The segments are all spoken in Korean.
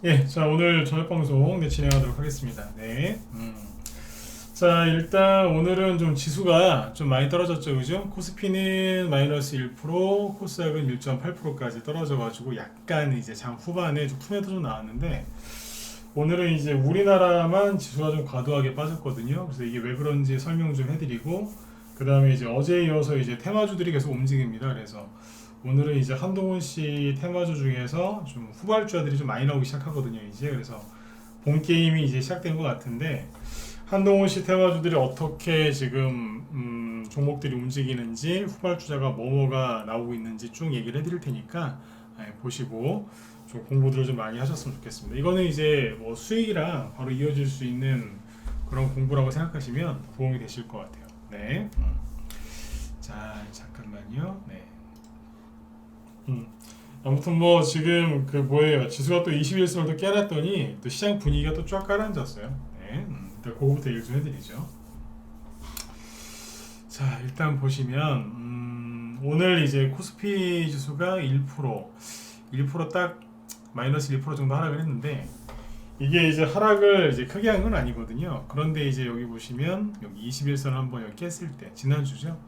예, 자 오늘 저녁 방송 진행하도록 하겠습니다. 네. 자 일단 오늘은 좀 지수가 좀 많이 떨어졌죠, 그죠? 코스피는 마이너스 1%, 코스닥은 1.8%까지 떨어져가지고 약간 이제 장 후반에 좀 품에도 좀 나왔는데 오늘은 이제 우리나라만 지수가 좀 과도하게 빠졌거든요. 그래서 이게 왜 그런지 설명 좀 해드리고 그 다음에 이제 어제에 이어서 이제 테마주들이 계속 움직입니다. 그래서 오늘은 이제 한동훈 씨 테마주 중에서 좀 후발주자들이 좀 많이 나오기 시작하거든요. 이제 그래서 본 게임이 이제 시작된 것 같은데 한동훈 씨 테마주들이 어떻게 지금 종목들이 움직이는지 후발주자가 뭐가 나오고 있는지 쭉 얘기를 해드릴 테니까 보시고 좀 공부들을 좀 많이 하셨으면 좋겠습니다. 이거는 이제 뭐 수익이랑 바로 이어질 수 있는 그런 공부라고 생각하시면 도움이 되실 것 같아요. 네. 자 잠깐만요. 네. 아무튼 뭐 지금 그 뭐예요, 지수가 또 21선을 또 깨놨더니 또 시장 분위기가 또 쫙 가라앉았어요. 네. 일단 그거부터 얘기 좀 해드리죠. 자 일단 보시면 오늘 이제 코스피 지수가 1%딱 마이너스 1% 정도 하락을 했는데 이게 이제 하락을 이제 크게 한 건 아니거든요. 그런데 이제 여기 보시면 여기 21선 한번 여기 깼을 때 지난주죠.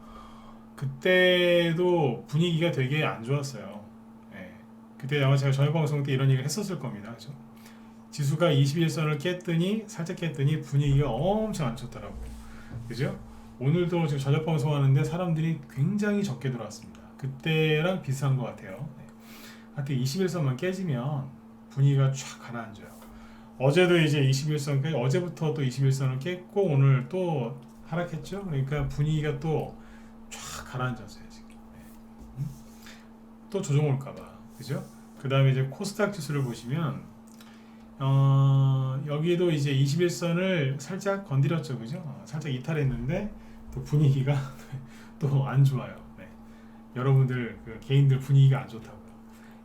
그때도 분위기가 되게 안 좋았어요. 예. 그때 아마 제가 저녁 방송 때 이런 얘기를 했었을 겁니다. 그죠? 지수가 21선을 깼더니 살짝 깼더니 분위기가 엄청 안 좋더라고요. 그죠? 오늘도 지금 저녁 방송하는데 사람들이 굉장히 적게 들어왔습니다. 그때랑 비슷한 것 같아요. 네. 하여튼 21선만 깨지면 분위기가 쫙 가라앉아요. 어제도 이제 21선 어제부터 또 21선을 깼고 오늘 또 하락했죠. 그러니까 분위기가 또 쫙 가라앉았어요 지금. 네. 또 조정 올까봐, 그죠? 그 다음에 이제 코스닥 지수를 보시면 여기도 이제 21선을 살짝 건드렸죠, 그죠? 살짝 이탈했는데 또 분위기가 또 안 좋아요. 네. 여러분들 그 개인들 분위기가 안 좋다고요.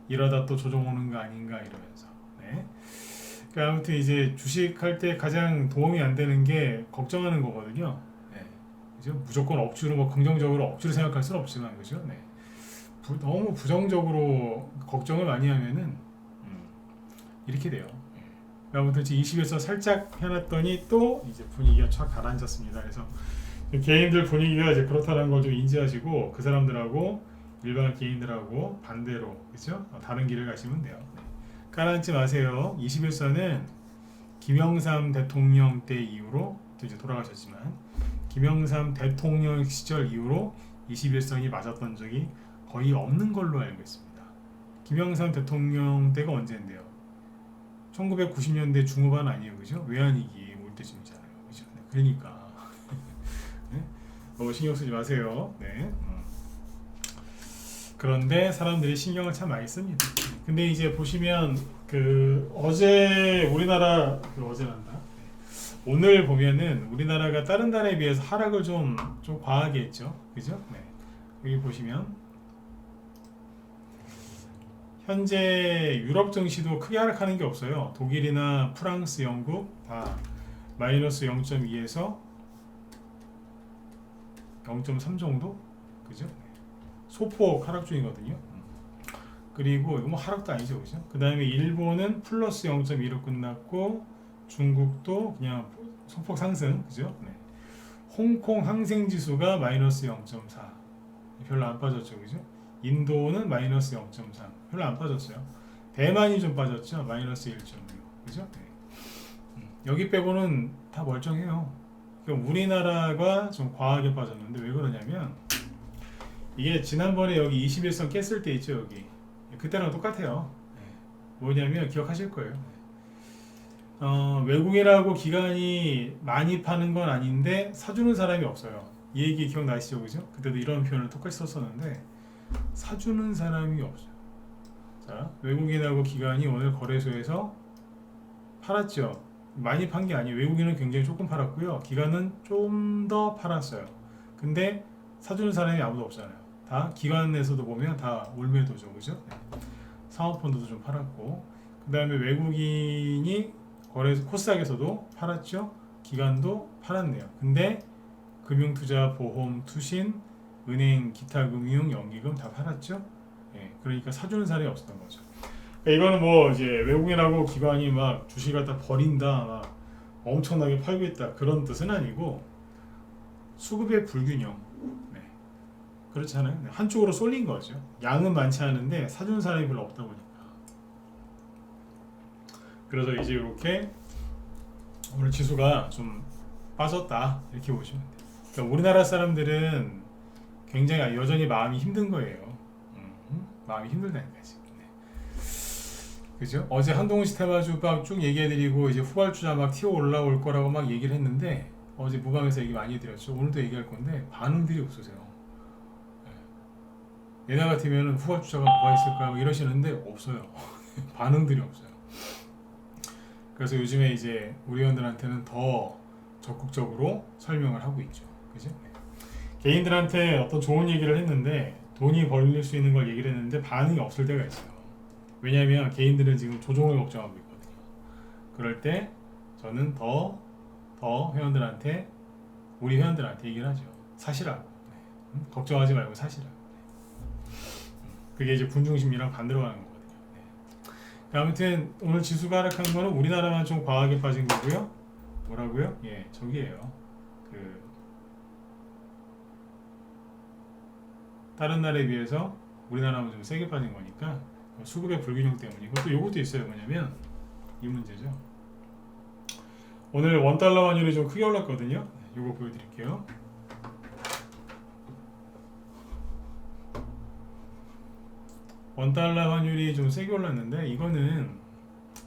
이러다 또 조정 오는 거 아닌가 이러면서. 네. 그러니까 아무튼 이제 주식할 때 가장 도움이 안 되는 게 걱정하는 거거든요. 네. 그죠? 무조건 억지로 뭐 긍정적으로 억지로 생각할 수는 없지만, 그죠? 네. 너무 부정적으로 걱정을 많이 하면은 이렇게 돼요. 아무튼 20에서 살짝 해놨더니 또 이제 분위기가 촥 가라앉았습니다. 그래서 개인들 분위기가 이제 그렇다는 걸 좀 인지하시고 그 사람들하고 일반 개인들하고 반대로, 그렇죠? 다른 길을 가시면 돼요. 가라앉지 마세요. 21선은 김영삼 대통령 때 이후로 또 이제 돌아가셨지만 김영삼 대통령 시절 이후로 21선이 맞았던 적이 거의 없는 걸로 알고 있습니다. 김영삼 대통령 때가 언제인데요? 1990년대 중후반 아니에요, 그죠? 외환위기 올 때쯤이잖아요, 그죠? 네, 그러니까 네? 너무 신경 쓰지 마세요. 네. 그런데 사람들이 신경을 참 많이 씁니다. 근데 이제 보시면 그 어제 우리나라 어제란다. 오늘 보면은 우리나라가 다른 나라에 비해서 하락을 좀 과하게 했죠, 그죠? 네. 여기 보시면 현재 유럽 증시도 크게 하락하는 게 없어요. 독일이나 프랑스, 영국 다 마이너스 0.2에서 0.3 정도, 그죠? 소폭 하락 중이거든요. 그리고 이거 뭐 하락도 아니죠, 그죠? 그 다음에 일본은 플러스 0.2로 끝났고 중국도 그냥 소폭 상승, 그죠? 네. 홍콩 항생지수가 마이너스 0.4, 별로 안 빠졌죠, 그죠? 인도는 마이너스 0.3, 별로 안 빠졌어요. 대만이 좀 빠졌죠, 마이너스 1.6, 그죠? 네. 여기 빼고는 다 멀쩡해요. 그러니까 우리나라가 좀 과하게 빠졌는데 왜 그러냐면 이게 지난번에 여기 21선 깼을 때 있죠, 여기 그때랑 똑같아요. 네. 뭐냐면 기억하실 거예요. 외국인하고 기관이 많이 파는 건 아닌데 사주는 사람이 없어요. 이 얘기 기억나시죠, 그죠? 그때도 이런 표현을 똑같이 썼었는데 사주는 사람이 없어요. 자, 외국인하고 기관이 오늘 거래소에서 팔았죠. 많이 판 게 아니에요. 외국인은 굉장히 조금 팔았고요. 기관은 좀 더 팔았어요. 근데 사주는 사람이 아무도 없잖아요. 다 기관에서도 보면 다 올매도죠, 그죠? 네. 사모펀드도 좀 팔았고, 그 다음에 외국인이 거래소 코스닥에서도 팔았죠. 기관도 팔았네요. 근데 금융투자, 보험, 투신, 은행, 기타 금융, 연기금 다 팔았죠. 예, 그러니까 사주는 사람이 없었던 거죠. 이거는 뭐 이제 외국인하고 기관이 막 주식 갖다 버린다, 막 엄청나게 팔고 있다 그런 뜻은 아니고 수급의 불균형. 네. 그렇잖아요. 네. 한쪽으로 쏠린 거죠. 양은 많지 않은데 사준 사람이 별로 없다 보니까. 그래서 이제 이렇게 오늘 지수가 좀 빠졌다 이렇게 보시면 돼요. 그러니까 우리나라 사람들은 굉장히 여전히 마음이 힘든 거예요. 마음이 힘들다니까 지금. 네. 그죠? 어제 한동훈 씨 테마주 쭉 얘기해드리고 이제 후발주자 막 튀어 올라올 거라고 막 얘기를 했는데 어제 무방에서 얘기 많이 해드렸죠. 오늘도 얘기할 건데 반응들이 없으세요. 네. 얘네 같으면 후발주자가 뭐가 있을까 이러시는데 없어요. 반응들이 없어요. 그래서 요즘에 이제 우리 회원들한테는 더 적극적으로 설명을 하고 있죠. 그죠? 네. 개인들한테 어떤 좋은 얘기를 했는데 돈이 벌릴 수 있는 걸 얘기를 했는데 반응이 없을 때가 있어요. 왜냐하면 개인들은 지금 조종을 걱정하고 있거든요. 그럴 때 저는 더 회원들한테 우리 회원들한테 얘기를 하죠. 사시라고. 네. 걱정하지 말고 사시라고. 네. 그게 이제 군중심리랑 반대로 가는 거거든요. 네. 아무튼 오늘 지수가 하락한 거는 우리나라만 좀 과하게 빠진 거고요. 뭐라고요? 예, 저기예요. 다른 나라에 비해서 우리나라만 좀 세게 빠진 거니까 수급의 불균형 때문이고 또 요것도 있어요. 뭐냐면 이 문제죠. 오늘 원달러 환율이 좀 크게 올랐거든요. 요거 보여드릴게요. 원달러 환율이 좀 세게 올랐는데 이거는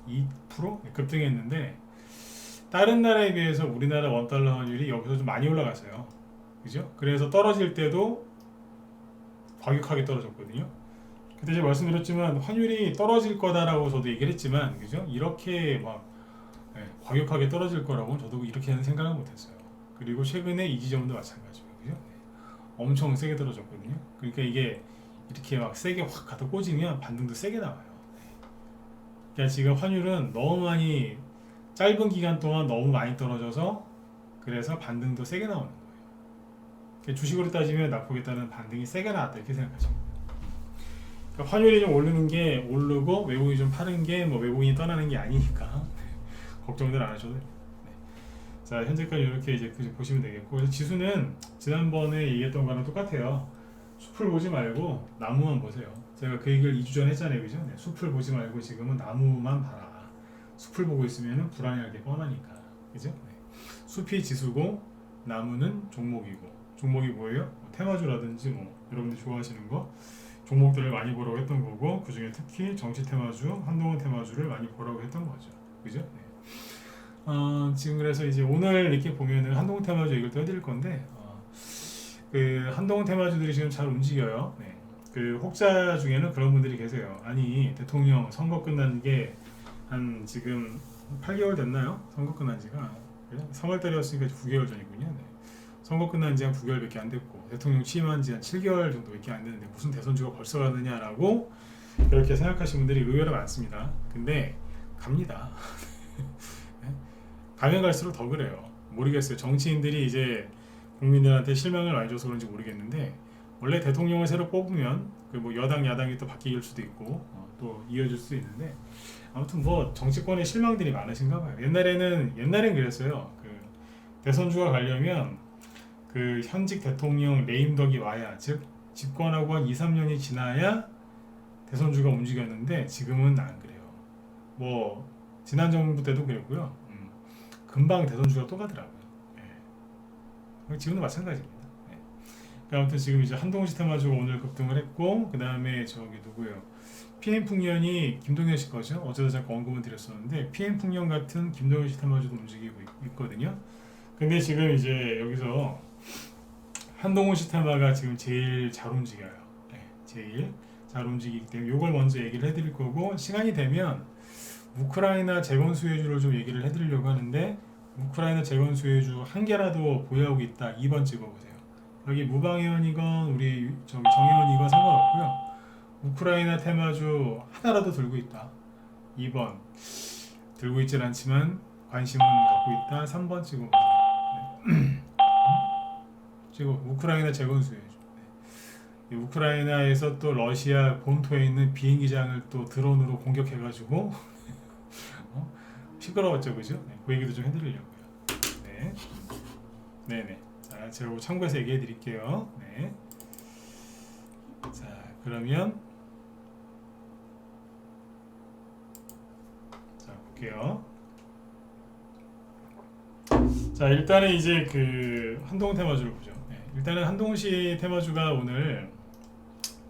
2% 급등했는데 다른 나라에 비해서 우리나라 원달러 환율이 여기서 좀 많이 올라갔어요. 그죠? 그래서 떨어질 때도 과격하게 떨어졌거든요. 그때 제가 말씀드렸지만 환율이 떨어질 거다라고 저도 얘기를 했지만 그죠? 이렇게 막 과격하게 떨어질 거라고 저도 이렇게는 생각을 못했어요. 그리고 최근에 이 지점도 마찬가지고요. 그죠? 엄청 세게 떨어졌거든요. 그러니까 이게 이렇게 막 세게 확 가다 꽂으면 반등도 세게 나와요. 그러니까 지금 환율은 너무 많이 짧은 기간 동안 너무 많이 떨어져서 그래서 반등도 세게 나오는 거예요. 그러니까 주식으로 따지면 낙폭에 따른 반등이 세게 나왔다 이렇게 생각하시면 돼요. 그러니까 환율이 좀 오르는 게 오르고 외국인이 좀 파는 게 뭐 외국인이 떠나는 게 아니니까 걱정들 안 하셔도 돼요. 네. 자, 현재까지 이렇게 이제 보시면 되겠고, 그래서 지수는 지난번에 얘기했던 거랑 똑같아요. 숲을 보지 말고 나무만 보세요. 제가 그 얘기를 2주 전에 했잖아요, 그죠? 네. 숲을 보지 말고 지금은 나무만 봐라. 숲을 보고 있으면 불안할 게 뻔하니까, 그죠? 네. 숲이 지수고 나무는 종목이고, 종목이 뭐예요? 뭐 테마주라든지 뭐 여러분들 좋아하시는 거 종목들을 많이 보라고 했던 거고, 그 중에 특히 정치 테마주, 한동훈 테마주를 많이 보라고 했던 거죠, 그죠? 네. 지금 그래서 이제 오늘 이렇게 보면은 한동훈 테마주 얘기를 또 해드릴 건데, 그 한동훈 테마주들이 지금 잘 움직여요. 네. 그 혹자 중에는 그런 분들이 계세요. 아니 대통령 선거 끝난 게 한 지금 8개월 됐나요? 선거 끝난 지가 3월달이었으니까 9개월 전이군요. 네. 선거 끝난 지 한 9개월밖에 안 됐고 대통령 취임한 지 한 7개월 정도밖에 안 됐는데 무슨 대선주가 벌써 가느냐라고 그렇게 생각하시는 분들이 의외로 많습니다. 근데 갑니다. 가면 갈수록 더 그래요. 모르겠어요. 정치인들이 이제 국민들한테 실망을 많이 줘서 그런지 모르겠는데 원래 대통령을 새로 뽑으면 그 뭐 여당 야당이 또 바뀔 수도 있고 또 이어질 수도 있는데 아무튼 뭐 정치권에 실망들이 많으신가 봐요. 옛날엔 그랬어요. 그 대선주가 가려면 그 현직 대통령 레임덕이 와야, 즉 집권하고 한 2, 3년이 지나야 대선주가 움직였는데 지금은 안 그래요. 뭐 지난 정부 때도 그랬고요. 금방 대선주가 또 가더라고요. 네. 지금도 마찬가지입니다. 네. 아무튼 지금 이제 한동훈 시스템아주가 오늘 급등을 했고, 그 다음에 저기 누구예요? PM풍년이 김동현 씨 거죠. 어제도 잠깐 언급을 드렸었는데 PM풍년 같은 김동현 시스템아주도 움직이고 있거든요. 근데 지금 이제 여기서 한동훈 시스템아가 지금 제일 잘 움직여요. 네. 제일 잘 움직이기 때문에 이걸 먼저 얘기를 해드릴 거고, 시간이 되면 우크라이나 재건 수혜주를 좀 얘기를 해드리려고 하는데, 우크라이나 재건 수혜주 한 개라도 보유하고 있다 2번 찍어보세요. 여기 무방회원이건 우리 저기 정회원이건 상관없고요. 우크라이나 테마주 하나라도 들고 있다 2번, 들고 있진 않지만 관심은 갖고 있다 3번 찍어보세요. 네. 지금 우크라이나 재건 수혜주 이 우크라이나에서 또 러시아 본토에 있는 비행기장을 또 드론으로 공격해가지고 시끄러웠죠, 그죠? 네, 그 얘기도 좀 해드리려고요. 네, 네네. 자, 제가 참고해서 얘기해드릴게요. 네. 자, 그러면 자 볼게요. 자, 일단은 이제 그 한동 테마주를 보죠. 네, 일단은 한동시 테마주가 오늘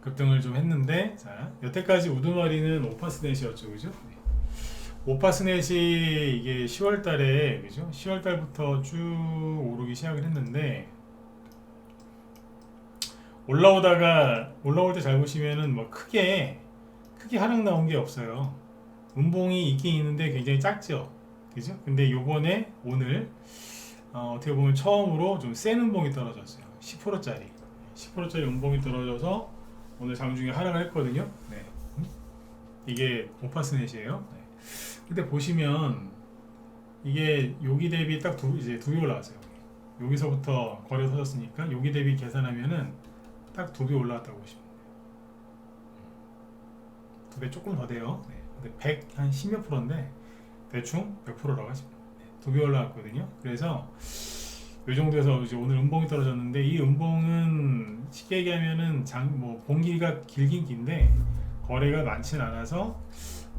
급등을 좀 했는데, 자, 여태까지 우두머리는 오파스넷이었죠, 그죠? 네. 오파스넷이 이게 10월 달에, 그죠? 10월 달부터 쭉 오르기 시작을 했는데, 올라올 때 잘 보시면은 뭐 크게 하락 나온 게 없어요. 음봉이 있긴 있는데 굉장히 작죠, 그죠? 근데 요번에 오늘 어떻게 보면 처음으로 좀 센 음봉이 떨어졌어요. 10%짜리 음봉이 떨어져서 오늘 장중에 하락을 했거든요. 네. 이게 오파스넷이에요. 네. 근데 보시면 이게 여기 대비 딱 이제 두 배 올라왔어요. 여기서부터 거래 터졌으니까 여기 대비 계산하면은 딱 두 배 올라왔다고 보시면 돼요. 두 배 조금 더 돼요. 네. 근데 100 한 10몇 프로인데 대충 100%라고 하시면 두 배 올라왔거든요. 그래서 이 정도에서 이제 오늘 음봉이 떨어졌는데, 이 음봉은 쉽게 얘기하면은 뭐 봉기가 길긴 긴데 거래가 많진 않아서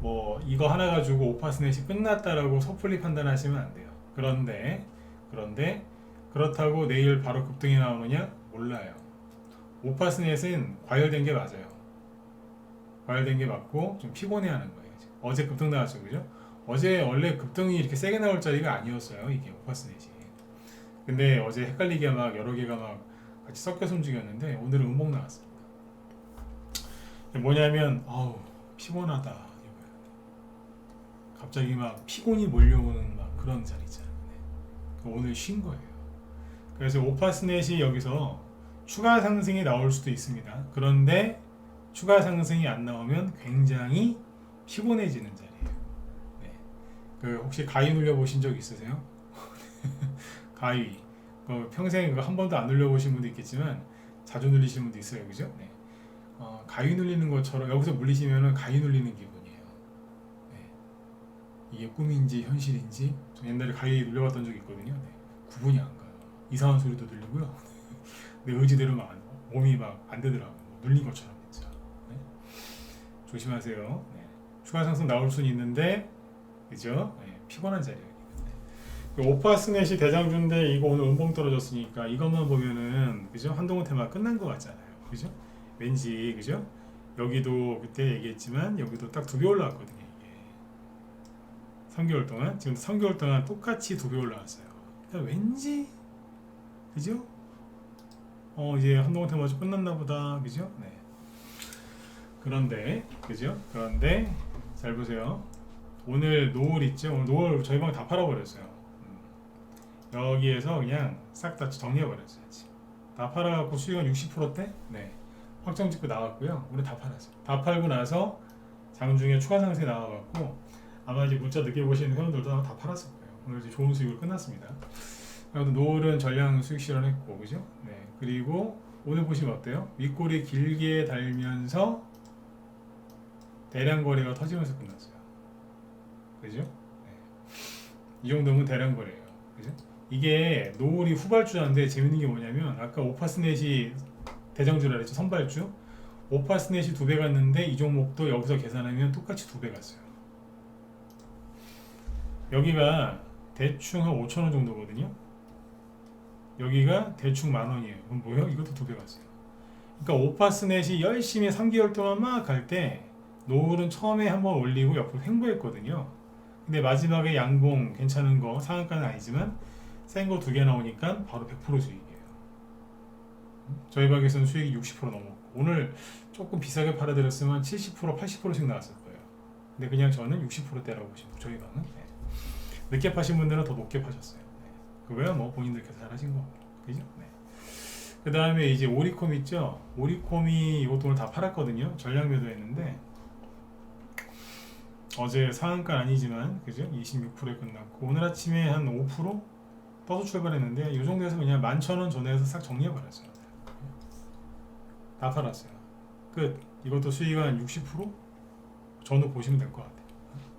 뭐 이거 하나 가지고 오파스넷이 끝났다라고 섣불리 판단하시면 안 돼요. 그런데 그렇다고 내일 바로 급등이 나오느냐? 몰라요. 오파스넷은 과열된 게 맞아요. 과열된 게 맞고 좀 피곤해하는 거예요. 어제 급등 나왔죠, 그죠? 어제 원래 급등이 이렇게 세게 나올 자리가 아니었어요, 이게 오파스넷이. 근데 어제 헷갈리게 막 여러 개가 막 같이 섞여서 움직였는데 오늘은 음봉 나왔습니다. 뭐냐면 피곤하다 이거예요. 갑자기 막 피곤이 몰려오는 막 그런 자리 있잖아요. 오늘 쉰 거예요. 그래서 오파스넷이 여기서 추가 상승이 나올 수도 있습니다. 그런데 추가 상승이 안 나오면 굉장히 피곤해지는 자리예요. 네. 그 혹시 가위 눌려 보신 적 있으세요? 가위. 평생 한 번도 안 눌려보신 분도 있겠지만 자주 눌리시는 분도 있어요, 그죠? 네. 가위 눌리는 것처럼 여기서 물리시면은 가위 눌리는 기분이에요. 네. 이게 꿈인지 현실인지 저 옛날에 가위 눌려봤던 적이 있거든요. 네. 구분이 안 가요. 이상한 소리도 들리고요. 내 의지대로 막 몸이 막 안 되더라고요. 눌린 것처럼 진짜. 네. 조심하세요. 네. 추가 상승 나올 수는 있는데, 그죠? 네. 피곤한 자리예요. 오파스넷이 대장주인데 이거 오늘 음봉 떨어졌으니까 이것만 보면은, 그죠? 한동훈 테마 끝난 것 같잖아요, 그죠? 왠지, 그죠? 여기도 그때 얘기했지만 여기도 딱 두 배 올라왔거든요. 이게 3개월 동안, 지금 3개월 동안 똑같이 두 배 올라왔어요. 그러니까 왠지, 그죠? 이제 한동훈 테마 좀 끝났나 보다, 그죠? 네. 그런데, 그죠? 그런데 잘 보세요. 오늘 노을 있죠? 오늘 노을 저희 방 다 팔아버렸어요. 여기에서 그냥 싹 다 정리해버렸어요. 다 팔아갖고 수익은 60%대? 네. 확정 짓고 나왔고요. 오늘 다 팔았어요. 다 팔고 나서 장중에 추가 상승이 나와갖고 아마 이제 문자 늦게 보시는 회원들도 다 팔았을 거예요. 오늘 이제 좋은 수익으로 끝났습니다. 노을은 전량 수익 실현했고, 그죠? 네. 그리고 오늘 보시면 어때요? 윗골이 길게 달면서 대량 거래가 터지면서 끝났어요. 그죠? 네. 이 정도면 대량 거래예요. 그죠? 이게 노을이 후발주자인데 재밌는 게 뭐냐면, 아까 오파스넷이 대장주라 그랬죠. 선발주. 오파스넷이 두 배 갔는데 이 종목도 여기서 계산하면 똑같이 두 배 갔어요. 여기가 대충 한 5,000원 정도거든요. 여기가 대충 10,000원이에요. 그럼 뭐예요? 이것도 두 배 갔어요. 그러니까 오파스넷이 열심히 3개월 동안 막 갈 때 노을은 처음에 한번 올리고 옆으로 횡보했거든요. 근데 마지막에 양봉 괜찮은 거, 상한가는 아니지만 센 거 두 개 나오니까 바로 100% 수익이에요. 저희 방에서는 수익이 60% 넘었고, 오늘 조금 비싸게 팔아드렸으면 70%, 80%씩 나왔을 거예요. 근데 그냥 저는 60%대라고 보시면, 저희 방은. 네. 늦게 파신 분들은 더 높게 파셨어요. 네. 그거야 뭐 본인들께서 잘하신 거고, 그죠? 네. 그 다음에 이제 오리콤 있죠? 오리콤이 이것도 오늘 다 팔았거든요. 전량 매도했는데 어제 상한가 아니지만, 그죠? 26%에 끝났고 오늘 아침에 한 5% 떠서 출발했는데 이 정도에서 그냥 11,000원 전후에서 싹 정리해버렸어요. 다 팔았어요. 끝. 이것도 수익 한 60% 전후 보시면 될 것 같아요.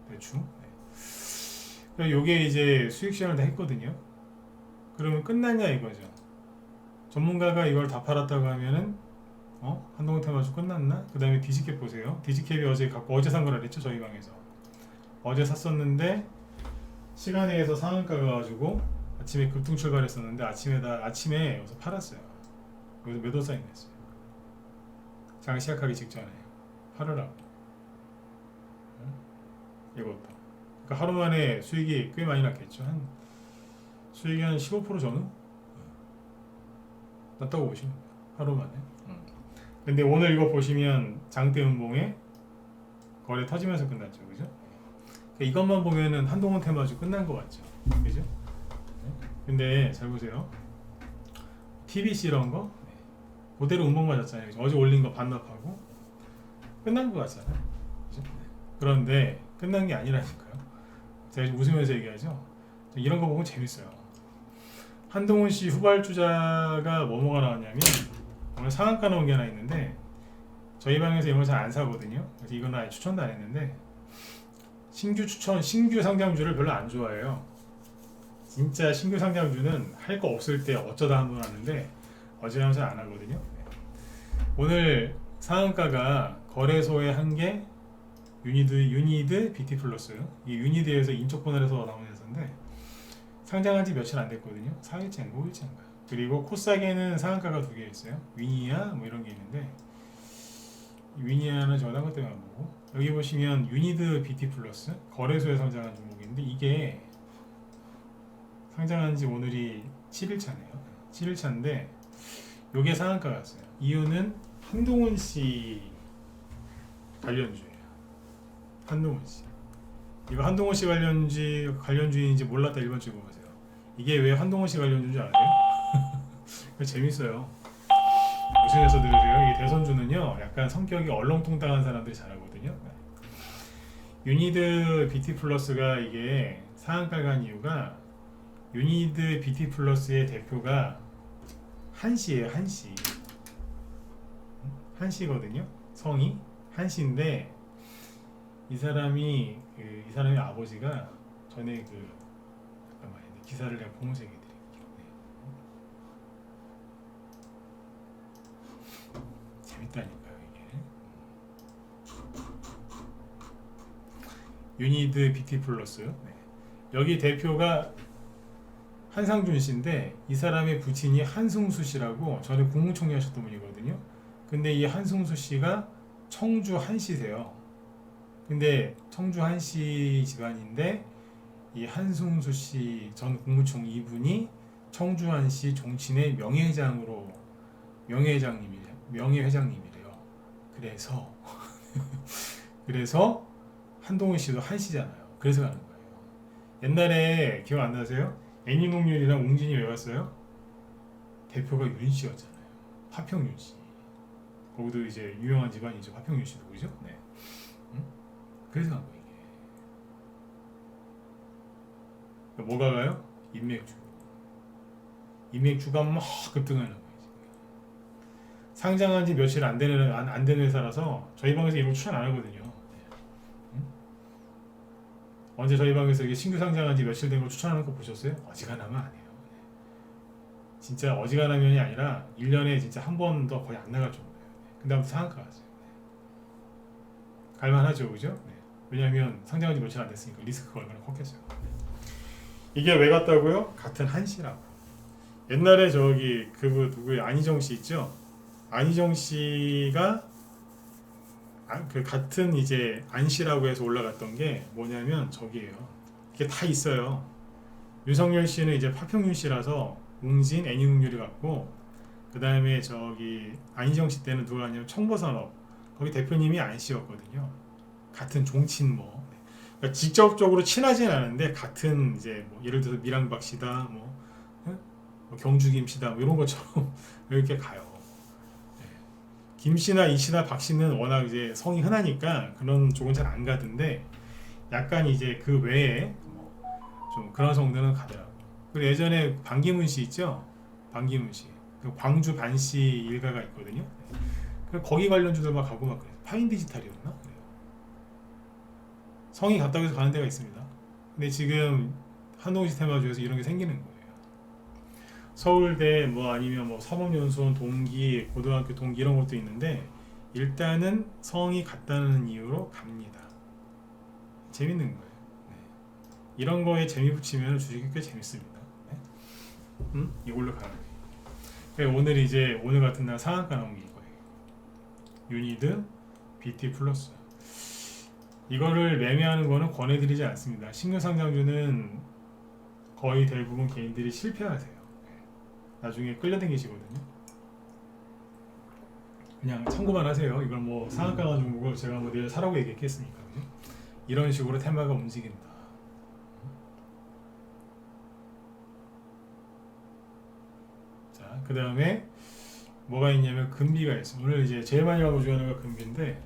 대충. 네. 요게 이제 수익 시장을 다 했거든요. 그러면 끝났냐 이거죠. 전문가가 이걸 다 팔았다고 하면은 한동훈 테마주 끝났나? 그 다음에 디지캡 보세요. 디지캡이 어제 산 거라 그랬죠, 저희 방에서. 어제 샀었는데 시간에 의해서 상한가 가가지고 아침에 급등 출발했었는데 아침에 여기서 팔았어요. 여기서 매도 사인 냈어요. 장 시작하기 직전에 팔으라고. 이것도. 그러니까 하루 만에 수익이 꽤 많이 났겠죠. 수익이 한 15% 전후 났다고 보시면 돼요. 하루 만에. 근데 오늘 이거 보시면 장대 음봉에 거래 터지면서 끝났죠, 그죠? 그러니까 이것만 보면은 한동훈 테마주 끝난 것 같죠, 그죠? 근데 잘 보세요. TBC 이런 거 그대로 음봉 맞았잖아요. 어제 올린 거 반납하고 끝난 것 같잖아요, 그죠? 그런데 끝난 게 아니라니까요. 제가 지금 웃으면서 얘기하죠. 이런 거 보면 재밌어요. 한동훈 씨 후발주자가 뭐가 나왔냐면 오늘 상한가 나온 게 하나 있는데 저희 방에서 이런 거 잘 안 사거든요. 그래서 이건 아예 추천도 안 했는데 신규 상장주를 별로 안 좋아해요. 진짜 신규 상장주는 할 거 없을 때 어쩌다 한번 하는데 어지간하면 잘 안 하거든요. 오늘 상한가가 거래소에 한 게 유니드 BT 플러스. 이 유니드에서 인적 분할해서 나온 회사인데 상장한 지 며칠 안 됐거든요. 4일째인가 5일째인가. 그리고 코스닥에는 상한가가 2개 있어요. 위니아 뭐 이런 게 있는데 위니아는 저당 것 때문에 안 보고 여기 보시면 유니드 BT 플러스 거래소에 상장한 종목인데 이게 상장한 지 오늘이 7일차네요. 7일차인데 요게 상한가 갔어요. 이유는 한동훈 씨 관련주예요. 한동훈 씨. 이거 한동훈 씨 관련주인인지 몰랐다 1번 찍어보세요. 이게 왜 한동훈 씨 관련주인 줄 아세요? 재밌어요. 무슨에서 들으세요. 이 대선주는요, 약간 성격이 얼렁뚱땅한 사람들이 잘하거든요. 유니드 BT 플러스가 이게 상한가 간 이유가 유니드 BT 플러스의 대표가 한씨예요. 한씨거든요. 성이 한씨인데 이 사람이 아버지가 전에 잠깐만요. 기사를 내가 보면서 얘기해 드릴게요. 재밌다니까요 이게. 유니드 BT 플러스. 네. 여기 대표가 한상준 씨인데 이 사람의 부친이 한승수 씨라고 전에 국무총리 하셨던 분이거든요. 근데 이 한승수 씨가 청주 한씨세요. 근데 청주 한씨 집안인데 이 한승수 씨 전 국무총리 이분이 청주 한씨 종친의 명예회장님이래요. 그래서 한동훈 씨도 한씨잖아요. 그래서 가는 거예요. 옛날에 기억 안 나세요? 애니몽률이랑 웅진이 왜 왔어요? 대표가 윤 씨였잖아요. 화평윤 씨. 거기도 이제 유명한 집안이죠. 화평윤 씨도 그죠? 네. 그래서 간 거예요. 이게. 뭐가 가요? 인맥주가 막 급등하는 거예요. 상장한 지 며칠 안 되는 회사라서 저희 방에서 이런 거 추천 안 하거든요. 언제 저희 방에서 이게 신규 상장한 지 며칠 된 거 추천하는 거 보셨어요? 어지간하면 안 해요. 진짜 어지간하면이 아니라 1년에 진짜 한 번도 거의 안 나갈 정도예요. 근데 아무튼 상한가 갔어요. 갈만하죠, 그죠? 네. 왜냐하면 상장한 지 며칠 안 됐으니까 리스크가 얼마나 컸겠어요. 이게 왜 갔다고요? 같은 한씨라고. 옛날에 누구예요? 안희정 씨 있죠? 안희정 씨가 같은 이제 안씨라고 해서 올라갔던 게 뭐냐면 저기예요. 이게 다 있어요. 윤석열 씨는 이제 파평윤 씨라서 웅진 애니웅률이 같고 그 다음에 안희정 씨 때는 누가 아니면 청보산업 거기 대표님이 안씨였거든요. 같은 종친 그러니까 직접적으로 친하진 않은데 같은 이제 예를 들어서 미랑박 씨다 경주김 씨다 이런 것처럼 이렇게 가요. 김 씨나 이 씨나 박 씨는 워낙 이제 성이 흔하니까 그런 쪽은 잘 안 가던데 약간 이제 그 외에 좀 그런 성들은 가더라고요. 그리고 예전에 반기문 씨 있죠? 반기문 씨. 그 광주 반씨 일가가 있거든요. 거기 관련주들 막 가고 막 그래요. 파인 디지털이었나? 그래요. 성이 같다고 해서 가는 데가 있습니다. 근데 지금 한동 시스템화주에서 이런 게 생기는 거예요. 서울대 뭐 아니면 뭐 사법연수원 동기, 고등학교 동기 이런 것도 있는데 일단은 성이 같다는 이유로 갑니다. 재밌는 거예요. 네. 이런 거에 재미 붙이면 주식이 꽤 재밌습니다. 네. 이걸로 가는 거예요. 그러니까 오늘 같은 날 상한가 나온 게 이거예요. 유니드 BT 플러스. 이거를 매매하는 거는 권해드리지 않습니다. 신규 상장주는 거의 대부분 개인들이 실패하세요. 나중에 끌려다니시거든요. 그냥 참고만 하세요. 이걸 뭐 상한가 가지고 제가 뭐 내일 사라고 얘기했겠습니까? 그죠? 이런 식으로 테마가 움직인다. 자, 그 다음에 뭐가 있냐면 금비가 있어. 오늘 이제 제일 많이 가고 중요한 거 금비인데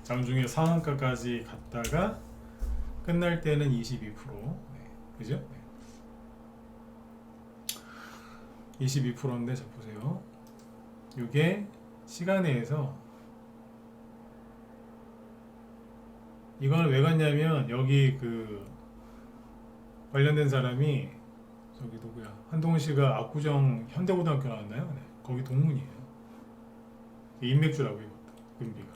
장중에 상한가까지 갔다가 끝날 때는 22%. 네, 그죠? 네. 22%인데 자 보세요. 이게 시간에서 이거는 왜 갔냐면 여기 그 관련된 사람이 저기 누구야 한동훈 씨가 압구정 현대고등학교 나왔나요? 네, 거기 동문이에요. 인맥주라고 이것도 금비가.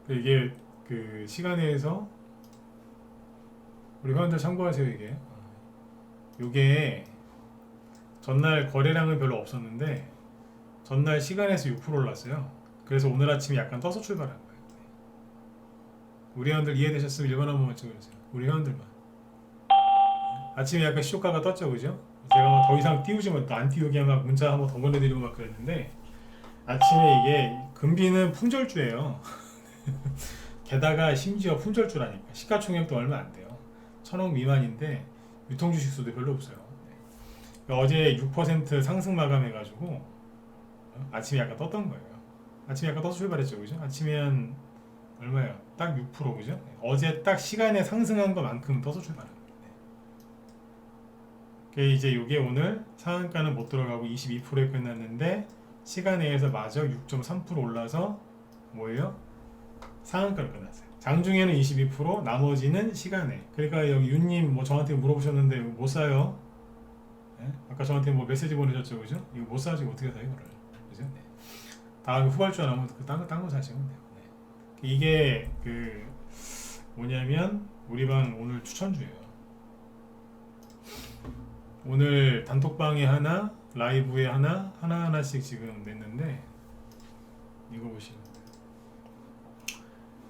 이게 그 시간에서 우리 회원들 참고하세요. 이게 전날 거래량은 별로 없었는데 전날 시간에서 6% 올랐어요. 그래서 오늘 아침에 약간 떠서 출발한 거예요. 우리 회원들 이해되셨으면 1번 한 번만 찍어주세요. 우리 회원들만. 아침에 약간 시초가가 떴죠, 그죠? 제가 더 이상 띄우지 못, 안 띄우게 막 문자 한번 더 보내드리고 막 그랬는데 아침에 이게 금비는 품절주예요. 게다가 심지어 품절주라니까. 시가총액도 얼마 안 돼요. 1,000억 미만인데 유통주식 수도 별로 없어요. 그러니까 어제 6% 상승 마감해가지고 아침에 약간 떴던 거예요. 아침에 약간 떠서 출발했죠, 그죠? 아침에 한 얼마예요? 딱 6% 그죠? 어제 딱 시간에 상승한 것만큼 떠서 출발한 거예요. 이제 이게 오늘 상한가는 못 들어가고 22%에 끝났는데 시간에서 마저 6.3% 올라서 뭐예요? 상한가로 끝났어요. 장중에는 22%, 나머지는 시간에. 그러니까 여기 윤님 뭐 저한테 물어보셨는데 못 사요? 네? 아까 저한테 뭐 메시지 보내셨죠, 그죠? 이거 못 사지 어떻게 사 이거를, 그죠? 네. 다음에 후발주 안 하면 딴 거 사시면 돼요. 네. 이게 그 뭐냐면 우리 방 오늘 추천주예요. 오늘 단톡방에 하나, 라이브에 하나씩 지금 냈는데 이거 보시면 돼요.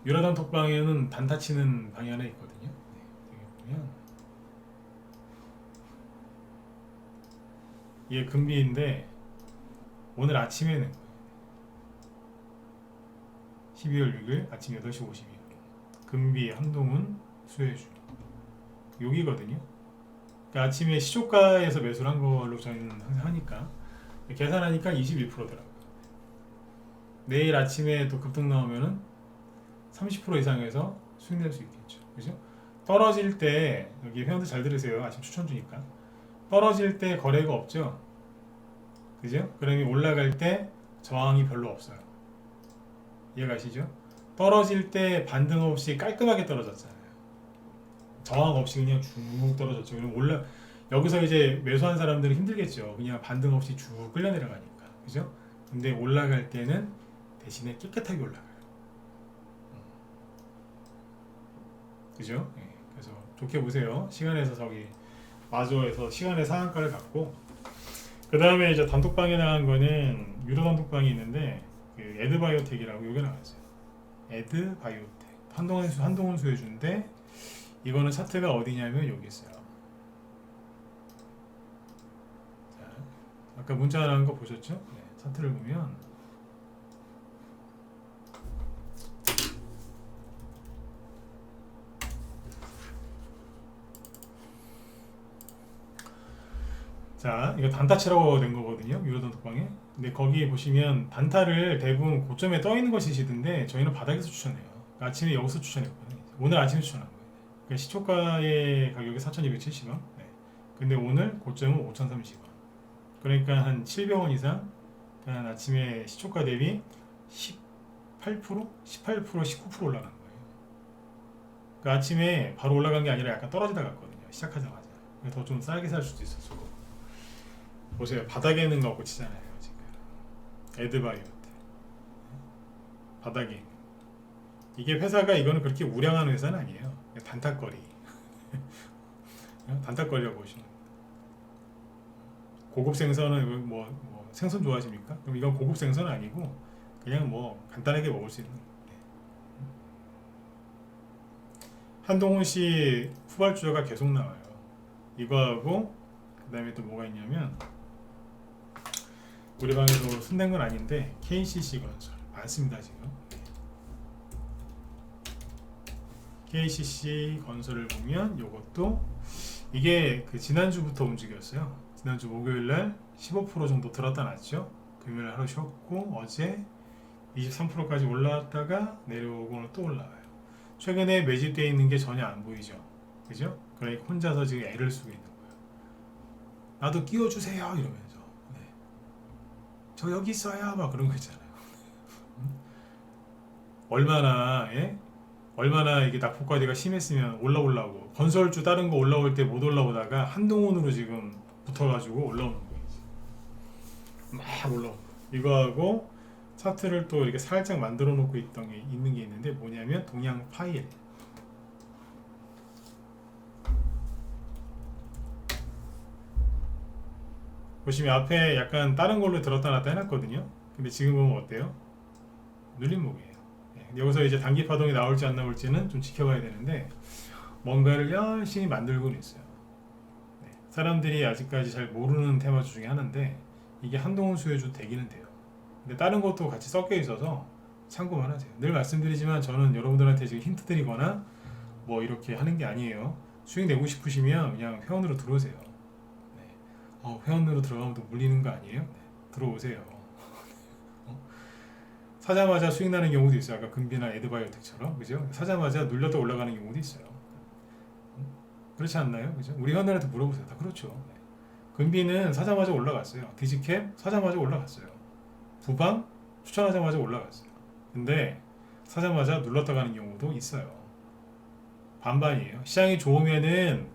유라 단톡방에는 단타 치는 방이 하나 있거든요. 네, 여기 보면 이게 금비인데 오늘 아침에 낸 거예요. 12월 6일 아침 8시 52분 금비 한동훈 수혜주 여기거든요. 그러니까 아침에 시초가에서 매수를 한 걸로 저희는 항상 하니까 계산하니까 21%더라고요. 내일 아침에 또 급등 나오면은 30% 이상에서 수익 낼 수 있겠죠. 그죠? 떨어질 때 여기 회원들 잘 들으세요. 아침 추천 주니까 떨어질 때 거래가 없죠. 그죠? 그러면 올라갈 때 저항이 별로 없어요. 이해가시죠? 떨어질 때 반등 없이 깔끔하게 떨어졌잖아요. 저항 없이 그냥 쭉 떨어졌죠. 그럼 여기서 이제 매수한 사람들은 힘들겠죠. 그냥 반등 없이 쭉 끌려 내려가니까. 그죠? 근데 올라갈 때는 대신에 깨끗하게 올라가요. 그죠? 네. 그래서 좋게 보세요. 시간에서 저기 마저에서 시간의 상한가를 갖고 그 다음에 이제 단톡방에 나간 거는 유료 단톡방이 있는데 그 에드바이오텍이라고 여기 나왔어요. 에드바이오텍 한동훈 수혜주인데 이거는 차트가 어디냐면 여기 있어요. 자, 아까 문자 나온 거 보셨죠? 네, 차트를 보면 자, 이거 단타치라고 된 거거든요. 유로 단톡방에. 근데 거기 보시면 단타를 대부분 고점에 떠 있는 것이시던데 저희는 바닥에서 추천해요. 그러니까 아침에 여기서 추천했거든요. 오늘 아침에 추천한 거예요. 그러니까 시초가의 가격이 4,270원. 네. 근데 오늘 고점은 5,030원. 그러니까 한 700원 이상 그러니까 아침에 시초가 대비 18%, 19% 올라간 거예요. 그러니까 아침에 바로 올라간 게 아니라 약간 떨어지다 갔거든요. 시작하자마자. 더 좀 싸게 살 수도 있었을 거고. 보세요. 바닥에 있는 거 고치잖아요. 지금 에드바이오트 바닥에 있는. 이게 회사가 이거는 그렇게 우량한 회사는 아니에요. 단탁거리. 단탁거리라고 보시면. 고급 생선은 뭐 생선 좋아하십니까? 그럼 이건 고급 생선은 아니고 그냥 뭐 간단하게 먹을 수 있는. 한동훈 씨 후발주자가 계속 나와요. 이거하고 그 다음에 또 뭐가 있냐면 우리 방에도 손댄 건 아닌데 KCC 건설 많습니다 지금. KCC 건설을 보면 요것도 이게 그 지난주부터 움직였어요. 지난주 목요일날 15% 정도 들었다 놨죠. 금요일 하루 쉬었고 어제 23%까지 올라왔다가 내려오고 오늘 또 올라와요. 최근에 매집되어 있는 게 전혀 안 보이죠. 그죠? 그러니까 혼자서 지금 애를 쓰고 있는 거예요. 나도 끼워주세요 이러면서. 네. 저 여기 있어요 막 그런 거 있잖아요. 얼마나 얼마나 이게 낙폭과대가 심했으면 올라오려고 건설주 다른 거 올라올 때 못 올라오다가 한동훈으로 지금 붙어가지고 올라오는 거예요. 막 올라오고 이거하고 차트를 또 이렇게 살짝 만들어 놓고 있는 게 있는데 뭐냐면 동양 파일. 보시면 앞에 약간 다른 걸로 들었다 놨다 해놨거든요. 근데 지금 보면 어때요? 눌림목이에요. 여기서 이제 단기 파동이 나올지 안 나올지는 좀 지켜봐야 되는데 뭔가를 열심히 만들고는 있어요. 사람들이 아직까지 잘 모르는 테마주 중에 하나인데 이게 한동훈 수혜주 되기는 돼요. 근데 다른 것도 같이 섞여 있어서 참고만 하세요. 늘 말씀드리지만 저는 여러분들한테 지금 힌트 드리거나 뭐 이렇게 하는 게 아니에요. 수익 내고 싶으시면 그냥 회원으로 들어오세요. 회원으로 들어가면 또 물리는 거 아니에요? 들어오세요. 사자마자 수익 나는 경우도 있어요. 아까 금비나 에드바이오텍처럼 그죠? 사자마자 눌렸다 올라가는 경우도 있어요. 그렇지 않나요? 그죠? 우리 회원들한테 물어보세요. 다 그렇죠. 금비는 사자마자 올라갔어요. 디지캡 사자마자 올라갔어요. 부방 추천하자마자 올라갔어요. 근데 사자마자 눌렀다 가는 경우도 있어요. 반반이에요. 시장이 좋으면은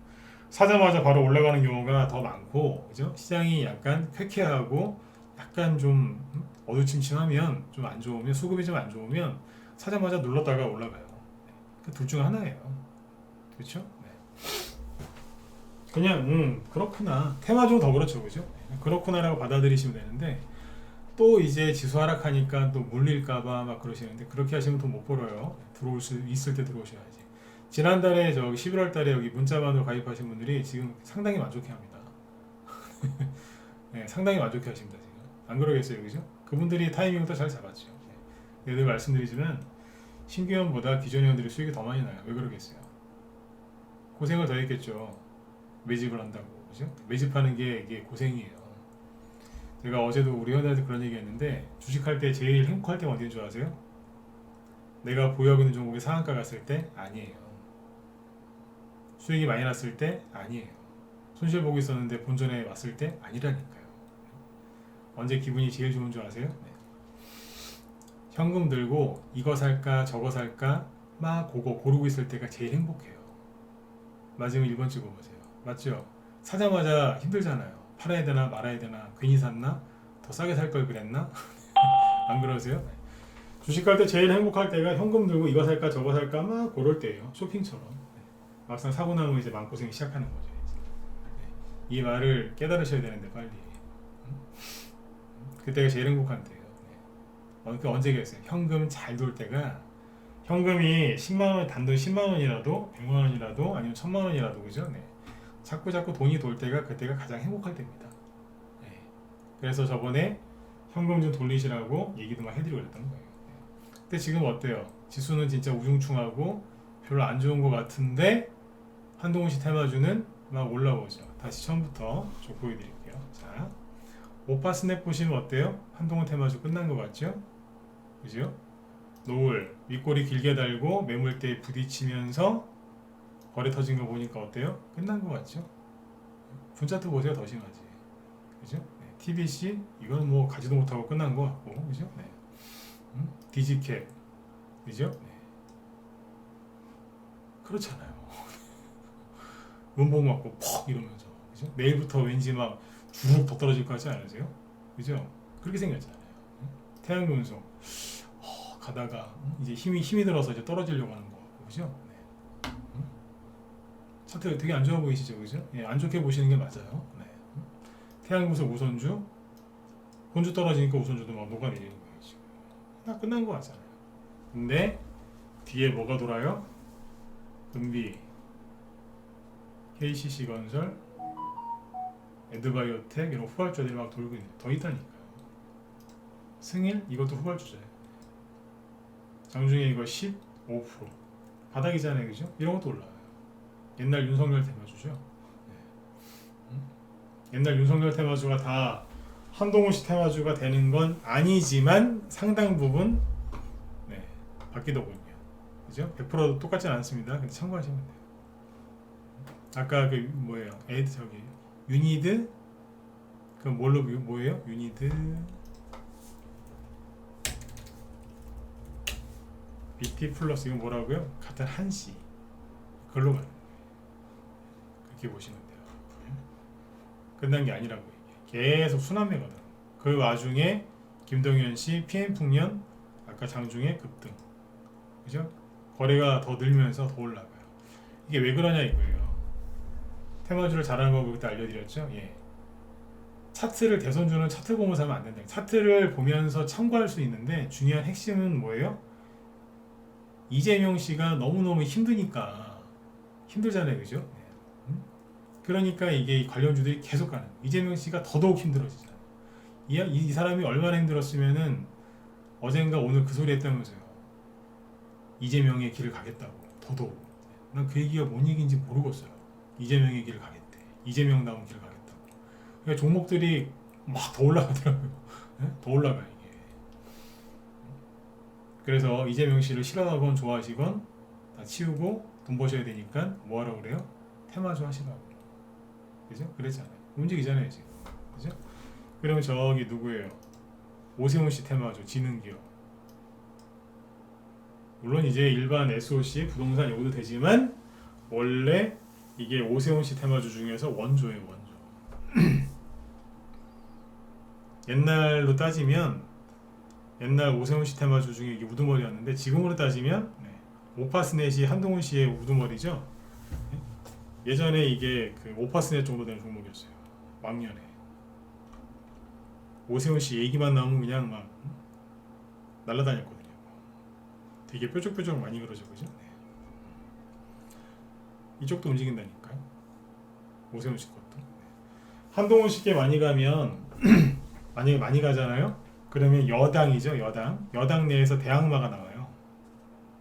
사자마자 바로 올라가는 경우가 더 많고, 그죠? 시장이 약간 쾌쾌하고 약간 좀 어두침침하면 좀 안 좋으면 수급이 좀 안 좋으면 사자마자 눌렀다가 올라가요. 그 둘 중 하나예요. 그렇죠? 네. 그냥 그렇구나. 테마주로 더 그렇죠, 그죠? 그렇구나라고 받아들이시면 되는데 또 이제 지수 하락하니까 또 물릴까봐 막 그러시는데 그렇게 하시면 돈 못 벌어요. 들어올 수 있을 때 들어오셔야지. 지난달에 저기 11월달에 여기 문자만으로 가입하신 분들이 지금 상당히 만족해합니다. 네, 상당히 만족해하십니다 지금. 안 그러겠어요, 그죠? 그분들이 타이밍을 더 잘 잡았죠. 네, 늘 말씀드리지만 신규 회원보다 기존 회원들이 수익이 더 많이 나요. 왜 그러겠어요? 고생을 더 했겠죠. 매집을 한다고, 그죠? 매집하는 게 이게 고생이에요. 제가 어제도 우리 회원들한테 그런 얘기 했는데 주식할 때 제일 행복할 때가 언제인 줄 아세요? 내가 보유하고 있는 종목이 상한가 갔을 때? 아니에요. 수익이 많이 났을 때? 아니에요. 손실 보고 있었는데 본전에 왔을 때? 아니라니까요. 언제 기분이 제일 좋은 줄 아세요? 네. 현금 들고 이거 살까 저거 살까 막 그거 고르고 있을 때가 제일 행복해요. 맞으면 1번 찍어보세요. 맞죠? 사자마자 힘들잖아요. 팔아야 되나 말아야 되나 괜히 샀나? 더 싸게 살 걸 그랬나? 안 그러세요? 주식할 때 제일 행복할 때가 현금 들고 이거 살까 저거 살까 막 고를 때예요. 쇼핑처럼. 막상 사고 나면 이제 마음고생이 시작하는 거죠. 이 말을 깨달으셔야 되는데 빨리. 그때가 제일 행복한 때예요. 그 언제겠어요? 현금 잘 돌 때가 현금이 10만원 단돈 10만원이라도 100만원이라도 아니면 1000만원이라도 그죠? 네. 자꾸 돈이 돌 때가 그때가 가장 행복할 때입니다. 네. 그래서 저번에 현금 좀 돌리시라고 얘기도 막 해드리고 그랬던 거예요. 네. 근데 지금 어때요? 지수는 진짜 우중충하고 별로 안 좋은 것 같은데 한동훈 씨 테마주는 막 올라오죠. 다시 처음부터 좀 보여드릴게요. 자, 오빠 스냅 보시면 어때요? 한동훈 테마주 끝난 것 같죠? 그죠? 노을 윗꼬리 길게 달고 매물대에 부딪히면서 거래 터진 거 보니까 어때요? 끝난 것 같죠? 분짜트 보세요. 더 심하지. 그죠? 네. TBC 이거는 뭐 가지도 못하고 끝난 것 같고, 그죠? 네. 디지캡, 그죠? 네. 그렇잖아요. 문봉 맞고 퍽 이러면서, 그죠? 내일부터 왠지 막 주룩 더 떨어질 것 같지 않으세요? 그죠? 그렇게 생겼잖아요. 태양금속 가다가 이제 힘이 들어서 이제 떨어지려고 하는 거 같고, 그죠? 네. 차트 되게 안 좋아 보이시죠, 그죠? 예, 안 좋게 보시는 게 맞아요. 네. 태양금속 우선주, 본주 떨어지니까 우선주도 막 녹아내리는 거예요, 지금. 다 끝난 거 같잖아요. 근데 뒤에 뭐가 돌아요? 금비, KCC건설, 에드바이오텍 이런 후발주들이 막 돌고 있는, 더 있다니까요. 승일 이것도 후발주제예요. 장중에 이거 15% 바닥이잖아요, 그죠? 이런 것도 올라와요. 옛날 윤석열 테마주죠. 네. 옛날 윤석열 테마주가 다 한동훈 씨 테마주가 되는 건 아니지만 상당 부분 네, 바뀌더군요. 그죠? 100% 똑같진 않습니다. 근데 참고하시면 돼요. 아까 그 뭐예요? 저기 유니드 그 뭘로 뭐예요? 유니드 BT 플러스 이건 뭐라고요? 같은 한시 그걸로 가는 거예요. 그렇게 보시면 돼요. 끝난 게 아니라고 이게 계속 순환매거든. 그 와중에 김동현 씨 PM풍년 아까 장중에 급등, 그죠? 거래가 더 늘면서 더 올라가요. 이게 왜 그러냐 이거예요. 테마주를 잘하는 거 그때 알려드렸죠. 예. 차트를 대선주는 차트 보면서 하면 안 된다. 차트를 보면서 참고할 수 있는데 중요한 핵심은 뭐예요? 이재명 씨가 너무너무 힘드니까 힘들잖아요, 그죠? 그러니까 이게 관련주들이 계속 가는. 이재명 씨가 더더욱 힘들어지잖아요. 이 사람이 얼마나 힘들었으면은 어젠가 오늘 그 소리 했다면서요. 이재명의 길을 가겠다고. 더더욱. 난 그 얘기가 뭔 얘기인지 모르겠어요. 이재명의 길을 가겠대. 이재명다운 길을 가겠다고. 그러니까 종목들이 막 더 올라가더라고요. 네? 더 올라가 이게. 그래서 이재명 씨를 싫어하건 좋아하시건 다 치우고 돈 버셔야 되니까 뭐하라고 그래요? 테마주 하시라고. 그죠? 그랬잖아요. 움직이잖아요 지금. 그죠? 그러면 저기 누구예요? 오세훈 씨 테마주 지능기업. 물론 이제 일반 SOC 부동산 여기도 되지만 원래 이게 오세훈 씨 테마주 중에서 원조예요, 원조. 옛날로 따지면 옛날 오세훈 씨 테마주 중에 이게 우두머리였는데 지금으로 따지면 오파스넷이 한동훈 씨의 우두머리죠. 예전에 이게 그 오파스넷 정도 되는 종목이었어요. 왕년에 오세훈 씨 얘기만 나오면 그냥 막 날아다녔거든요. 되게 뾰족뾰족 많이 그러죠, 그죠? 네. 이쪽도 움직인다니까요. 오세훈 씨 것도. 한동훈 씨께 많이 가면 만약에 많이 가잖아요. 그러면 여당이죠, 여당. 여당 내에서 대항마가 나와요.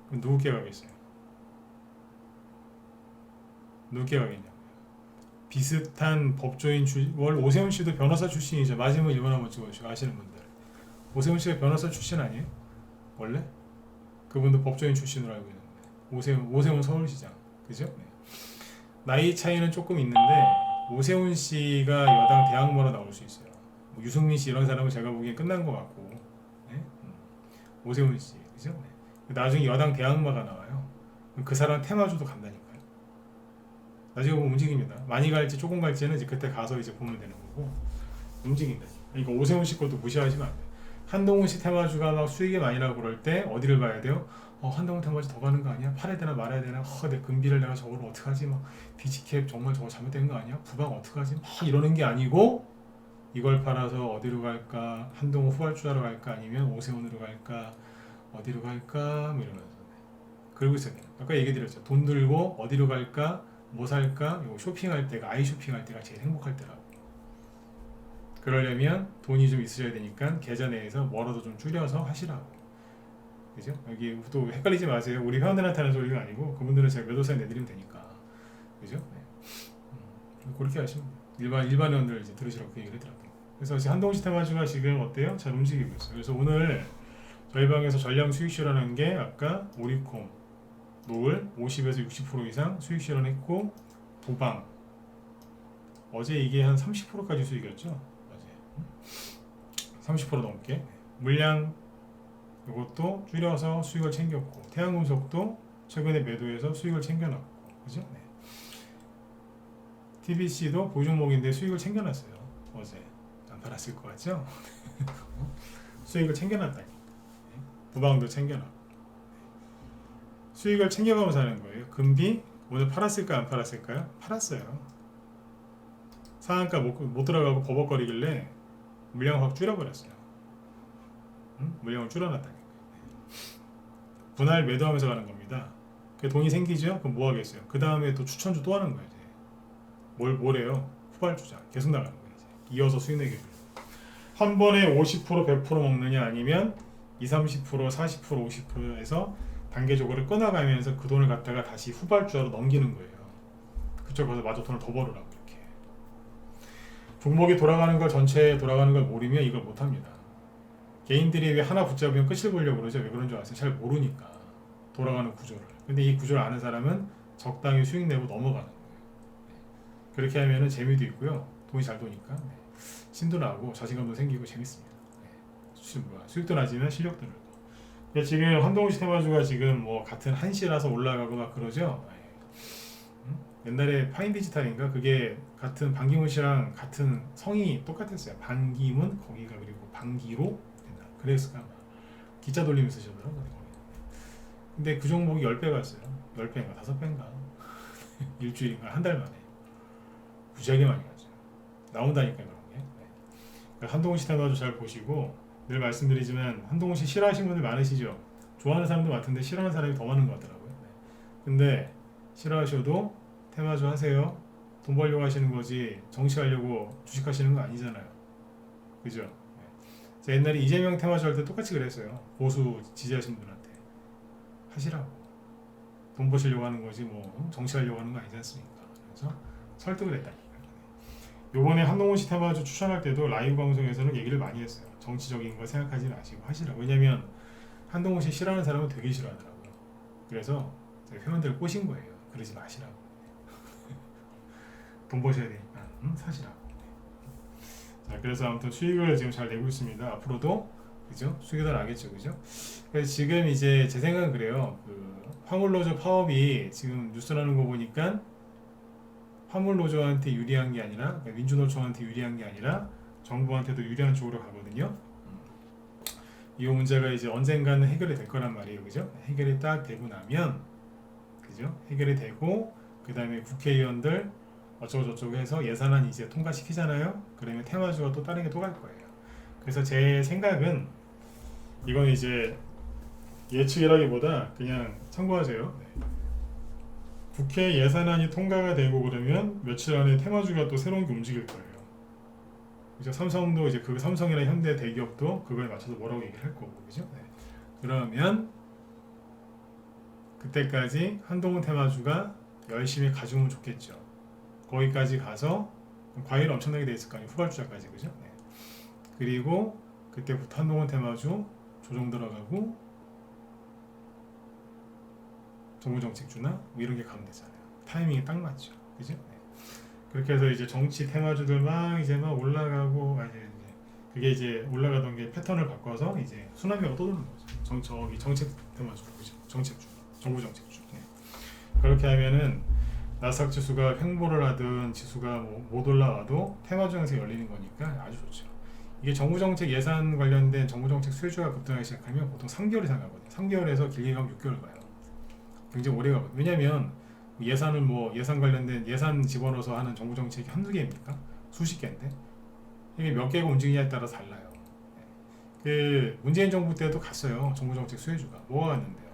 그럼 누구께 가겠어요? 누구께 가겠냐고요. 비슷한 법조인 월 오세훈 씨도 변호사 출신이죠. 마지막 일본 한번 찍어주시고 아시는 분들. 오세훈 씨가 변호사 출신 아니에요? 원래? 그분도 법조인 출신으로 알고 있는데 오세훈 서울시장, 그죠? 네. 나이 차이는 조금 있는데 오세훈 씨가 여당 대항마로 나올 수 있어요. 뭐 유승민 씨 이런 사람은 제가 보기엔 끝난 것 같고, 네? 오세훈 씨, 그죠? 네. 나중에 여당 대항마가 나와요. 그 사람 테마주도 간다니까요. 나중에 보면 움직입니다. 많이 갈지 조금 갈지는 이제 그때 가서 이제 보면 되는 거고 움직인다. 그러니까 오세훈 씨 것도 무시하시면 안 돼요. 한동훈 씨 테마주가 막 수익이 많이 나고 그럴 때 어디를 봐야 돼요? 한동훈 테마주 더 가는 거 아니야? 팔아야 되나 말아야 되나? 내 금비를 내가 저거를 어떡하지? 막 디지캡 정말 저거 잘못된 거 아니야? 부방 어떡하지? 막 이러는 게 아니고 이걸 팔아서 어디로 갈까? 한동훈 후발주자로 갈까? 아니면 오세훈으로 갈까? 어디로 갈까? 뭐 이러면서 그러고 있어야 돼요. 아까 얘기 드렸죠. 돈 들고 어디로 갈까? 뭐 살까? 이거 쇼핑할 때가 아이 쇼핑할 때가 제일 행복할 때라고. 그러려면 돈이 좀 있으셔야 되니까 계좌 내에서 뭐라도 좀 줄여서 하시라고. 그죠? 여기 또 헷갈리지 마세요. 우리 회원들한테 하는 소리가 아니고 그분들은 제가 몇 월세 내드리면 되니까. 그죠? 네. 그렇게 하시면 돼요. 일반 회원들 이제 들으시라고 그 얘기를 하더라고요. 그래서 한동훈 씨 테마주가 지금 어때요? 잘 움직이고 있어요. 그래서 오늘 저희 방에서 전량 수익 실현한 게 아까 오리콤 노을 50에서 60% 이상 수익 실현했고 도방 어제 이게 한 30%까지 수익이었죠. 어제 30% 넘게. 물량 이것도 줄여서 수익을 챙겼고, 태양금속도 최근에 매도해서 수익을 챙겨놨고, 그죠? 네. TBC도 보유 종목인데 수익을 챙겨놨어요. 어제 안 팔았을 것 같죠? 수익을 챙겨놨다니. 부방도 챙겨놨고, 수익을 챙겨가면서 하는 거예요. 금비 오늘 팔았을까 안 팔았을까요? 팔았어요. 상한가 못 들어가고 버벅거리길래 물량 확 줄여버렸어요. 물량을 줄여놨다니까. 분할 매도하면서 가는 겁니다. 그 돈이 생기죠? 그럼 뭐 하겠어요? 그 다음에 또 추천주 또 하는 거예요. 이제. 뭐래요? 후발주자 계속 나가는 거예요. 이제. 이어서 수익 내게. 한 번에 50% 100% 먹느냐, 아니면 20, 30%, 40%, 50%에서 단계적으로 끊어가면서 그 돈을 갖다가 다시 후발주자로 넘기는 거예요. 그쪽 가서 마저 돈을 더 벌으라고. 이렇게 종목이 돌아가는 걸, 전체 돌아가는 걸 모르면 이걸 못합니다. 개인들이 왜 하나 붙잡으면 끝을 보려고 그러죠? 왜 그런 줄 아세요? 잘 모르니까. 돌아가는 구조를. 근데 이 구조를 아는 사람은 적당히 수익 내고 넘어가는 거예요. 그렇게 하면은 재미도 있고요. 돈이 잘 도니까. 신도 나고 자신감도 생기고 재밌습니다. 수익도 나지만 실력도 늘고. 지금 한동훈 테마주가 지금 뭐 같은 한시라서 올라가고 막 그러죠. 옛날에 파인디지털인가 그게 같은 반기문 씨랑 같은 성이 똑같았어요. 반기문 거기가, 그리고 반기로 그랬을까 아마. 기자 돌리면 쓰시더라고요. 근데 그 종목이 10배 갔어요. 10배인가 5배인가 일주일인가 한 달 만에 무지하게 많이 갔어요. 나온다니까요. 그런 게. 그러니까 한동훈 씨 테마주 잘 보시고, 늘 말씀드리지만 한동훈 씨 싫어하시는 분들 많으시죠? 좋아하는 사람도 많던데 싫어하는 사람이 더 많은 것 같더라고요. 근데 싫어하셔도 테마주 하세요. 돈 벌려고 하시는 거지 정치하려고 주식하시는 거 아니잖아요. 그죠? 제가 옛날에 이재명 테마주 할 때 똑같이 그랬어요. 보수 지지하시는 분한테 하시라고. 돈 버시려고 하는 거지 뭐 정치하려고 하는 거 아니지 않습니까? 그래서 설득을 했다니까요. 요번에 한동훈 씨 테마주 추천할 때도 라이브 방송에서는 얘기를 많이 했어요. 정치적인 걸 생각하지 마시고 하시라고. 왜냐면 한동훈 씨 싫어하는 사람은 되게 싫어하더라고요. 그래서 제가 회원들을 꼬신 거예요. 그러지 마시라고. 돈 버셔야 되니까 사시라고. 자, 그래서 아무튼 수익을 지금 잘 내고 있습니다. 앞으로도 그죠? 수익이 더 나겠죠, 그죠? 그래서 지금 이제 제 생각은 그래요. 그 화물노조 파업이 지금 뉴스 나는 거 보니까 화물노조한테 유리한 게 아니라, 그러니까 민주노총한테 유리한 게 아니라 정부한테도 유리한 쪽으로 가거든요. 이 문제가 이제 언젠가는 해결이 될 거란 말이에요, 그죠? 해결이 딱 되고 나면, 그죠? 해결이 되고 그 다음에 국회의원들 어쩌고저쩌고 해서 예산안 이제 통과시키잖아요. 그러면 테마주가 또 다른 게 또 갈 거예요. 그래서 제 생각은 이건 이제 예측이라기보다 그냥 참고하세요. 국회 예산안이 통과가 되고 그러면 며칠 안에 테마주가 또 새로운 게 움직일 거예요. 그죠? 삼성도 이제 그 삼성이나 현대 대기업도 그거에 맞춰서 뭐라고 얘기를 할 거고, 그죠? 네. 그러면 그때까지 한동훈 테마주가 열심히 가져오면 좋겠죠. 거기까지 가서 과일 엄청나게 돼 있을 거 아니에요. 후발주자까지, 그죠? 네. 그리고 그때부터 한동훈 테마주 조정 들어가고 정부정책주나 뭐 이런 게 가면 되잖아요. 타이밍이 딱 맞죠, 그죠? 네. 그렇게 해서 이제 정치 테마주들 막 이제 막 올라가고, 그게 이제 올라가던 게 패턴을 바꿔서 이제 수나미가 또 도는 거죠. 저기 정책 테마주, 그죠? 정책주, 정부 정책주. 네. 그렇게 하면은 나스닥 지수가 횡보를 하든 지수가 뭐 못 올라와도 테마주 형태가 열리는 거니까 아주 좋죠. 이게 정부 정책 예산 관련된 정부 정책 수혜주가 급등하기 시작하면 보통 3개월 이상 가거든요. 3개월에서 길게 가면 6개월 가요. 굉장히 오래 가거든요. 왜냐면 예산을 뭐 예산 관련된 예산 집어넣어서 하는 정부 정책이 한두 개입니까? 수십 개인데 이게 몇 개가 움직이냐에 따라 달라요. 그 문재인 정부 때도 갔어요. 정부 정책 수혜주가 뭐가 갔는데요?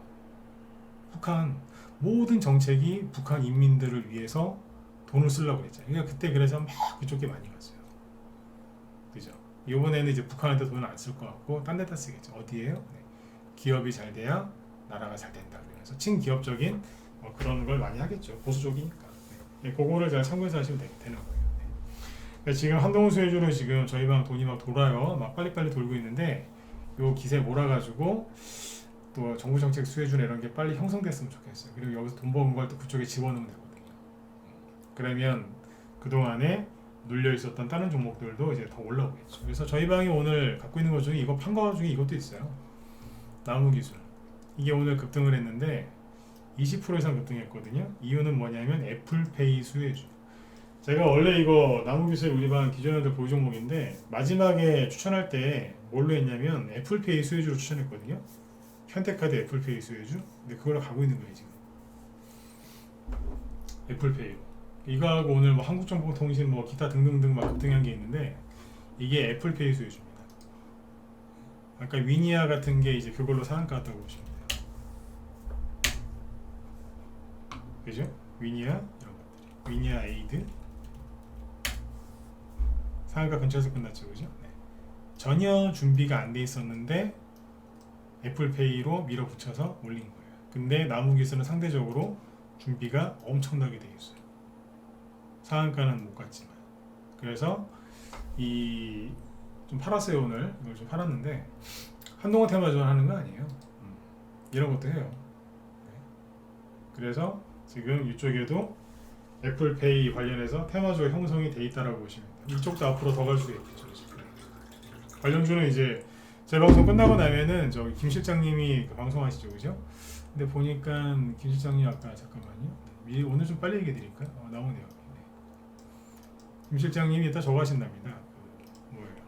북한 모든 정책이 북한 인민들을 위해서 돈을 쓰려고 그랬잖아요. 그러니까 그때 그래서 막 그쪽에 많이 갔어요. 그죠? 이번에는 이제 북한한테 돈을 안 쓸 것 같고 딴 데다 쓰겠죠. 어디에요? 네. 기업이 잘 돼야 나라가 잘 된다. 그래서 친기업적인 뭐 그런 걸 많이 하겠죠. 보수적이니까. 네. 그거를 잘 참고해서 하시면 되는 거예요. 네. 그러니까 지금 한동훈 수혜주로 지금 저희 방 돈이 막 돌아요. 막 빨리빨리 돌고 있는데 요 기세 몰아가지고 또 정부 정책 수혜주나 이런 게 빨리 형성됐으면 좋겠어요. 그리고 여기서 돈 버는 걸 또 그쪽에 집어넣으면 되거든요. 그러면 그동안에 눌려 있었던 다른 종목들도 이제 더 올라오겠죠. 그래서 저희 방이 오늘 갖고 있는 것 중에 이거 판 거 중에 이것도 있어요. 나무기술. 이게 오늘 급등을 했는데 20% 이상 급등했거든요. 이유는 뭐냐면 애플페이 수혜주. 제가 원래 이거 나무기술 우리 방 기존형들 보유 종목인데 마지막에 추천할 때 뭘로 했냐면 애플페이 수혜주로 추천했거든요. 현대카드 애플페이 수혜주. 근데 그걸 가고 있는 거예요 지금. 애플페이로. 이거하고 오늘 뭐 한국정보통신 뭐 기타 등등등 막 급등한 게 있는데 이게 애플페이 수혜주입니다. 아까 위니아 같은 게 이제 그걸로 상한가 같다고 보시면 돼요. 그죠? 위니아 이런 것들이. 위니아 에이드 상한가 근처에서 끝났죠, 그죠? 네. 전혀 준비가 안 돼 있었는데 애플페이로 밀어붙여서 올린 거예요. 근데 나무기술은 상대적으로 준비가 엄청나게 돼 있어요. 상한가는 못 갔지만. 그래서 이 좀 팔았어요 오늘. 이걸 좀 팔았는데 한동안 테마전 하는 거 아니에요. 이런 것도 해요. 네. 그래서 지금 이쪽에도 애플페이 관련해서 테마주가 형성이 돼 있다라고 보시면 돼요. 이쪽도 앞으로 더 갈 수 있겠죠. 관련주는 이제 제 방송 끝나고 나면은 저기 김 실장님이 그 방송하시죠, 그죠? 근데 보니까 김 실장님 아까 잠깐만요. 오늘 좀 빨리 얘기해 드릴까요? 나오네요. 네. 김 실장님이 이따 저거 하신답니다. 그 뭐예요?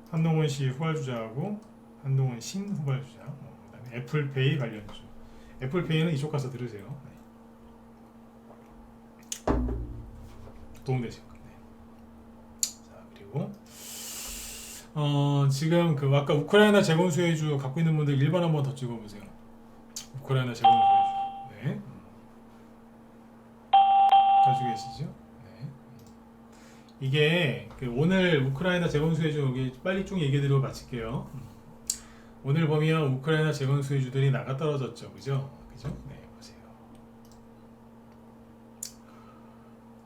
한동훈 씨 후발주자하고 한동훈 신 후발주자. 그다음에 애플페이 관련주. 애플페이는 이쪽 가서 들으세요. 네. 도움되실 겁니다. 자 그리고 지금 그 아까 우크라이나 재건 수혜주 갖고 있는 분들 1번 한번 더 찍어보세요. 우크라이나 재건 수혜주. 네. 가지고 계시죠? 네. 이게 그 오늘 우크라이나 재건 수혜주 여기 빨리 쭉 얘기드리고 마칠게요. 오늘 보면 우크라이나 재건 수혜주들이 나가 떨어졌죠, 그죠? 그죠? 네, 보세요.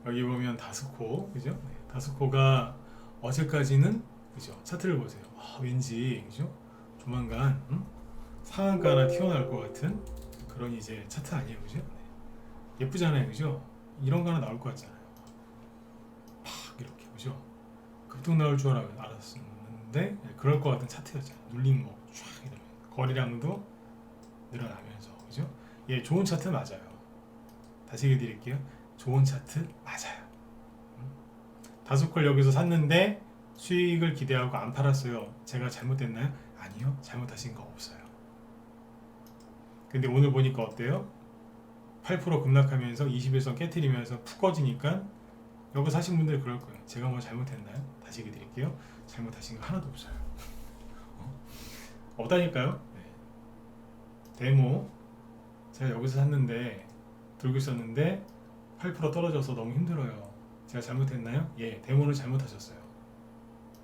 여기 보면 다스코, 그죠? 네, 다스코가 어제까지는 그죠? 차트를 보세요. 왠지 그죠? 조만간 상한가 하나 튀어나올 것 같은 그런 이제 차트 아니에요, 그죠? 네. 예쁘잖아요, 그죠? 이런 거 하나 나올 것 같잖아요. 팍 이렇게 그죠? 급등 나올 줄 알았었는데 그럴 것 같은 차트였잖아요. 눌린 거 쫙 이러면 거래량도 늘어나면서 그죠? 예, 좋은 차트 맞아요. 다시 얘기해 드릴게요. 좋은 차트 맞아요. 다소콜 여기서 샀는데 수익을 기대하고 안 팔았어요. 제가 잘못됐나요? 아니요. 잘못하신 거 없어요. 근데 오늘 보니까 어때요? 8% 급락하면서 21선 깨트리면서 푹 꺼지니까 여기 사신 분들 그럴 거예요. 제가 뭐 잘못했나요? 다시 얘기 드릴게요. 잘못하신 거 하나도 없어요. 없다니까요? 네. 데모 제가 여기서 샀는데 들고 있었는데 8% 떨어져서 너무 힘들어요. 제가 잘못했나요? 예, 데모는 잘못하셨어요.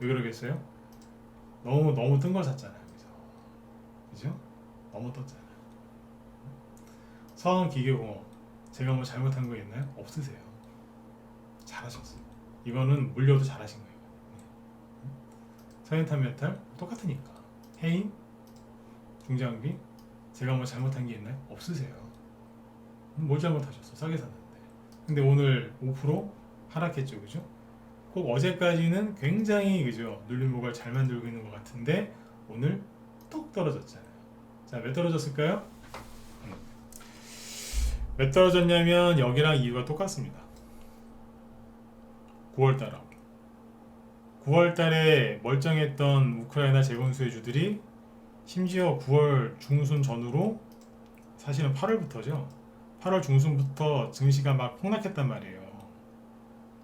왜 그러겠어요? 너무 뜬 걸 샀잖아요. 그죠? 너무 떴잖아요. 서한기계공업 제가 뭐 잘못한 거 있나요? 없으세요. 잘하셨어요. 이거는 물려도 잘하신 거예요. 서현탄메탈 똑같으니까. 해인 중장비 제가 뭐 잘못한 게 있나요? 없으세요. 뭘 잘못하셨어? 싸게 샀는데. 근데 오늘 5% 하락했죠, 그죠? 꼭 어제까지는 굉장히 그죠 눌림목을 잘 만들고 있는 것 같은데 오늘 뚝 떨어졌잖아요. 자, 왜 떨어졌을까요? 왜 떨어졌냐면 여기랑 이유가 똑같습니다. 9월달하고 9월달에 멀쩡했던 우크라이나 재건 수혜주들이 심지어 9월 중순 전후로 사실은 8월부터죠. 8월 중순부터 증시가 막 폭락했단 말이에요.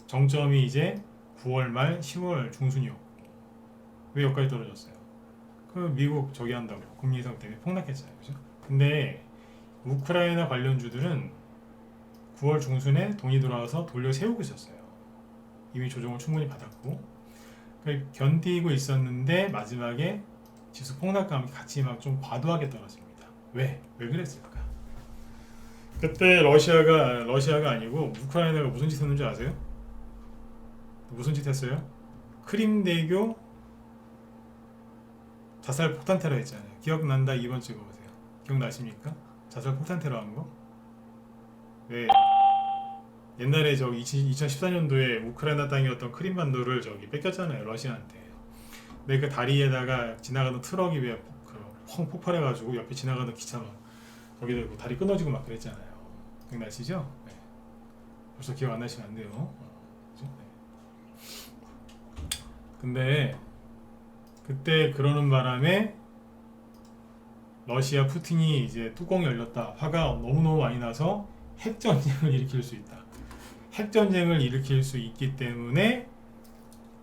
정점이 이제 9월 말 10월 중순이었고 왜 여기까지 떨어졌어요? 그 미국 저기 한다고 금리 인상 때문에 폭락했잖아요, 그죠? 근데 우크라이나 관련주들은 9월 중순에 돈이 들어와서 돌려 세우고 있었어요. 이미 조정을 충분히 받았고 견디고 있었는데 마지막에 지수 폭락감이 같이 막 좀 과도하게 떨어집니다. 왜 그랬을까? 그때 러시아가 아니고 우크라이나가 무슨 짓 했는지 아세요? 무슨 짓 했어요? 크림대교 자살 폭탄 테러 했잖아요. 기억난다 2번 찍어보세요. 기억나십니까? 자살 폭탄 테러 한 거? 왜? 옛날에 저 2014년도에 우크라이나 땅이었던 크림반도를 저기 뺏겼잖아요, 러시아한테. 근데 그 다리에다가 지나가는 트럭이 왜펑 폭발해가지고 옆에 지나가는 기차 막 거기다 그 다리 끊어지고 막 그랬잖아요. 기억나시죠? 네. 벌써 기억 안 나시면 안 돼요. 그죠? 네. 근데 그때 그러는 바람에 러시아 푸틴이 이제 뚜껑이 열렸다. 화가 너무너무 많이 나서 핵전쟁을 일으킬 수 있다. 핵전쟁을 일으킬 수 있기 때문에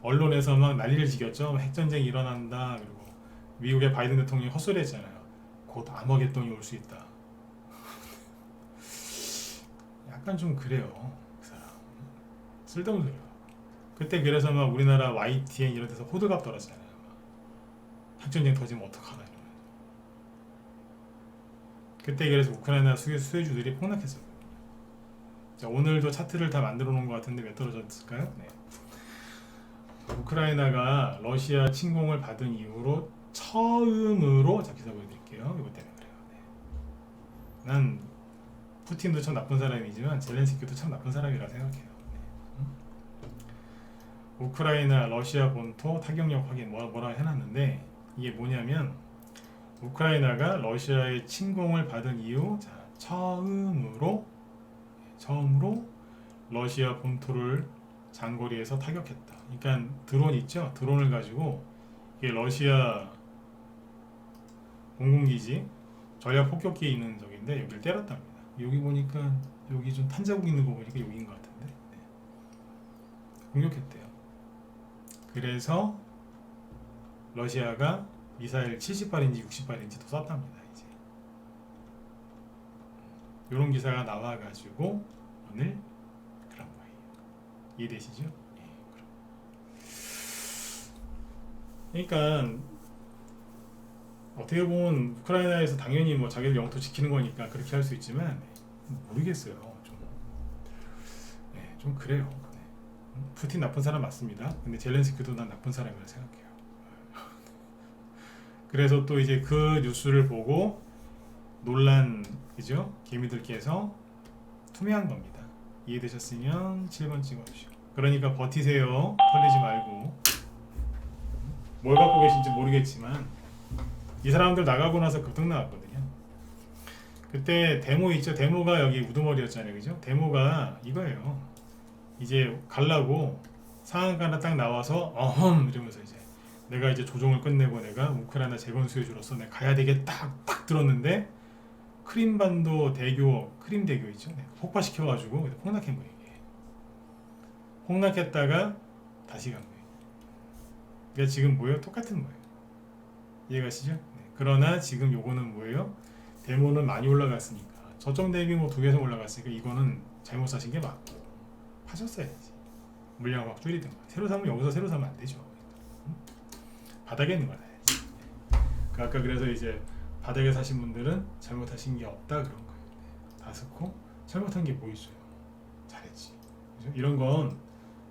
언론에서 막 난리를 지겼죠. 핵전쟁이 일어난다. 그리고 미국의 바이든 대통령이 헛소리했잖아요. 곧 아머겟돈이 올 수 있다. 약간 좀 그래요. 그 사람 쓸데없는 소리야. 그때 그래서 막 우리나라 YTN 이런 데서 호들갑 떨었잖아요. 핵전쟁 터지면 어떡하나 이러면서. 그때 그래서 우크라이나 수혜주들이 폭락했어요. 자, 오늘도 차트를 다 만들어 놓은 것 같은데 왜 떨어졌을까요? 네. 우크라이나가 러시아 침공을 받은 이후로 처음으로 자 기사 보여드릴게요. 이것 때문에 그래요. 네. 난 푸틴도 참 나쁜 사람이지만 젤렌스키도 참 나쁜 사람이라 생각해요. 네. 우크라이나 러시아 본토 타격력 확인 뭐라 해놨는데 이게 뭐냐면 우크라이나가 러시아의 침공을 받은 이후 자, 처음으로 러시아 본토를 장거리에서 타격했다. 그러니까 드론 있죠? 드론을 가지고 이게 러시아 공군기지 전략 폭격기에 있는 적인데 여기를 때렸답니다. 여기 보니까 여기 좀 탄자국 있는 거 보니까 여기인 것 같은데 네. 공격했대요. 그래서 러시아가 미사일 70발인지 60발인지 더 쐈답니다. 이제 이런 기사가 나와가지고 오늘 그런 거예요. 이해되시죠? 예, 그러니까 어떻게 보면 우크라이나에서 당연히 뭐 자기들 영토 지키는 거니까 그렇게 할 수 있지만 모르겠어요. 좀 그래요. 네. 푸틴 나쁜 사람 맞습니다. 근데 젤렌스키도 난 나쁜 사람이라고 생각해요. 그래서 또 이제 그 뉴스를 보고 놀란 그죠? 개미들께서 투명한 겁니다. 이해되셨으면 7번 찍어주시고. 그러니까 버티세요. 털리지 말고. 뭘 갖고 계신지 모르겠지만 이 사람들 나가고 나서 급등 나왔거든요. 그때 데모 있죠? 데모가 여기 우두머리였잖아요. 그죠? 데모가 이거예요. 이제 갈라고 상한가 하나 딱 나와서 어흠 이러면서 이제 내가 이제 조종을 끝내고 내가 우크라이나 재건 수혜주로서 내가 가야 되겠다 딱 들었는데 크림반도 대교 크림대교 있죠? 네, 폭파시켜가지고 폭락한 거예요. 이게. 폭락했다가 다시 간 거예요. 그러니까 지금 뭐예요? 똑같은 거예요. 이해가시죠? 네. 그러나 지금 요거는 뭐예요? 데모는 많이 올라갔으니까 저점 대비 뭐 2배속 올라갔으니까 이거는 잘못 사신 게 맞고 파셨어야지. 물량 확 줄이든가. 새로 사면 여기서 새로 사면 안 되죠. 바닥에 있는 걸 사야지. 그 아까 그래서 이제 바닥에 사신 분들은 잘못하신 게 없다 그런 거예요. 다스코 잘못한 게 뭐 있어요? 잘했지. 그죠? 이런 건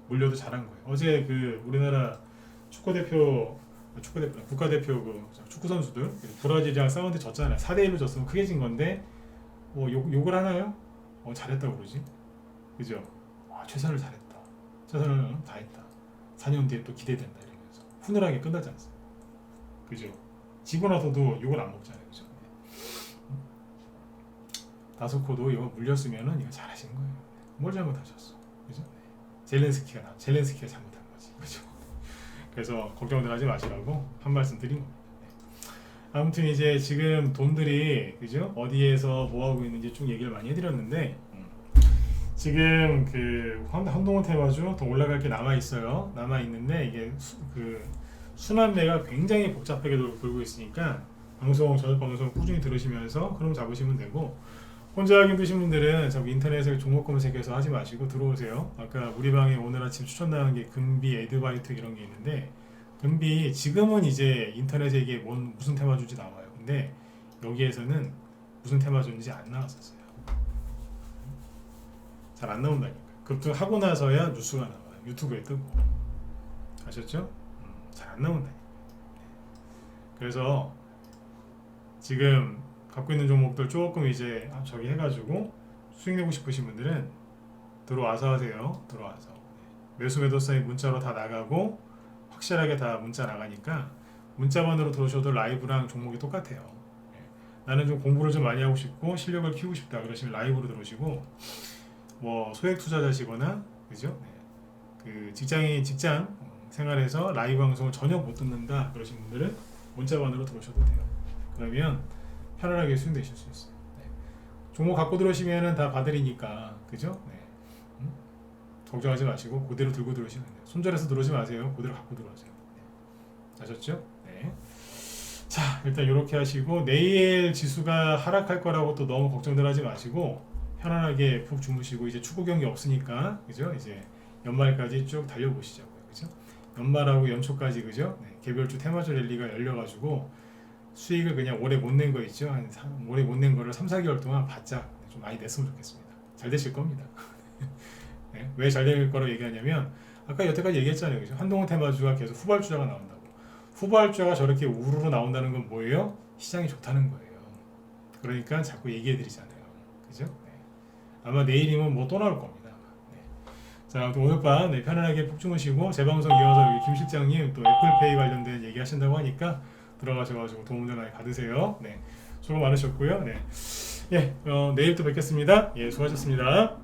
물려도 잘한 거예요. 어제 그 우리나라 국가대표 그 축구 선수들 브라질이랑 싸우는데 졌잖아요. 4대1로 졌으면 크게 진 건데 뭐 욕을 하나요? 잘했다고 그러지. 그죠? 최선을 다했다. 최선을 다했다. 4년 뒤에 또 기대된다 이러면서 훈훈하게 끝나지 않습니까? 그죠? 지고 나서도 욕을 안 먹잖아요. 그죠? 다소코도 이거 물렸으면은 이거 잘하신 거예요. 뭘 잘못하셨어? 그죠? 젤렌스키가 잘못한 거지. 그죠? 그래서 걱정들 하지 마시라고 한 말씀 드린 겁니다. 아무튼 이제 지금 돈들이 그죠? 어디에서 뭐 하고 있는지 쭉 얘기를 많이 해드렸는데 지금 그 한동훈 테마주 더 올라갈 게 남아 있어요. 남아 있는데 이게 순환매가 굉장히 복잡하게 돌고 있으니까 저녁 방송 꾸준히 들으시면서 흐름 잡으시면 되고 혼자 하기 힘드신 분들은 저기 인터넷에 종목 검색해서 하지 마시고 들어오세요. 아까 우리 방에 오늘 아침 추천 나온 게 금비, 에드바이트 이런 게 있는데 금비 지금은 이제 인터넷에 이게 무슨 테마주인지 나와요. 근데 여기에서는 무슨 테마주인지 안 나왔었어요. 잘 안 나온다니까. 급등하고 나서야 뉴스가 나와요. 유튜브에 뜨고. 아셨죠? 잘 안 나온다니까. 그래서 지금 갖고 있는 종목들 조금 이제 저기 해가지고 수익 내고 싶으신 분들은 들어와서 하세요. 들어와서. 매수 매도사의 문자로 다 나가고 확실하게 다 문자 나가니까 문자만으로 들어오셔도 라이브랑 종목이 똑같아요. 나는 좀 공부를 좀 많이 하고 싶고 실력을 키우고 싶다 그러시면 라이브로 들어오시고 뭐 소액 투자자시거나 그죠? 그 직장 생활에서 라이브 방송을 전혀 못 듣는다 그러신 분들은 문자만으로 들어오셔도 돼요. 그러면 편안하게 수익되실 수 있어요. 종목 갖고 들어오시면은 다 봐드리니까 그죠? 걱정하지 마시고 그대로 들고 들어오시면 돼요. 손절해서 들어오지 마세요. 그대로 갖고 들어오세요. 아셨죠? 네. 자, 일단 이렇게 하시고 내일 지수가 하락할 거라고 또 너무 걱정들 하지 마시고 편안하게 푹 주무시고 이제 축구 경기 없으니까 그죠? 이제 연말까지 쭉 달려보시자고요. 그죠? 연말하고 연초까지 그죠? 네, 개별주 테마주 랠리가 열려가지고 수익을 그냥 올해 못 낸 거 있죠? 올해 못 낸 거를 3, 4개월 동안 바짝 좀 많이 냈으면 좋겠습니다. 잘 되실 겁니다. 네, 왜 잘 될 거라고 얘기하냐면 아까 여태까지 얘기했잖아요. 그죠? 한동훈 테마주가 계속 후발주자가 나온다고. 후발주자가 저렇게 우르르 나온다는 건 뭐예요? 시장이 좋다는 거예요. 그러니까 자꾸 얘기해드리잖아요. 그죠? 네. 아마 내일이면 뭐 또 나올 겁니다. 네. 자, 오늘 밤 네, 편안하게 푹 주무시고 재방송 이어서 여기 김 실장님 또 애플페이 관련된 얘기 하신다고 하니까 들어가셔가지고 도움들 많이 받으세요. 네, 수고 많으셨고요. 네, 예, 내일 또 뵙겠습니다. 예, 수고하셨습니다.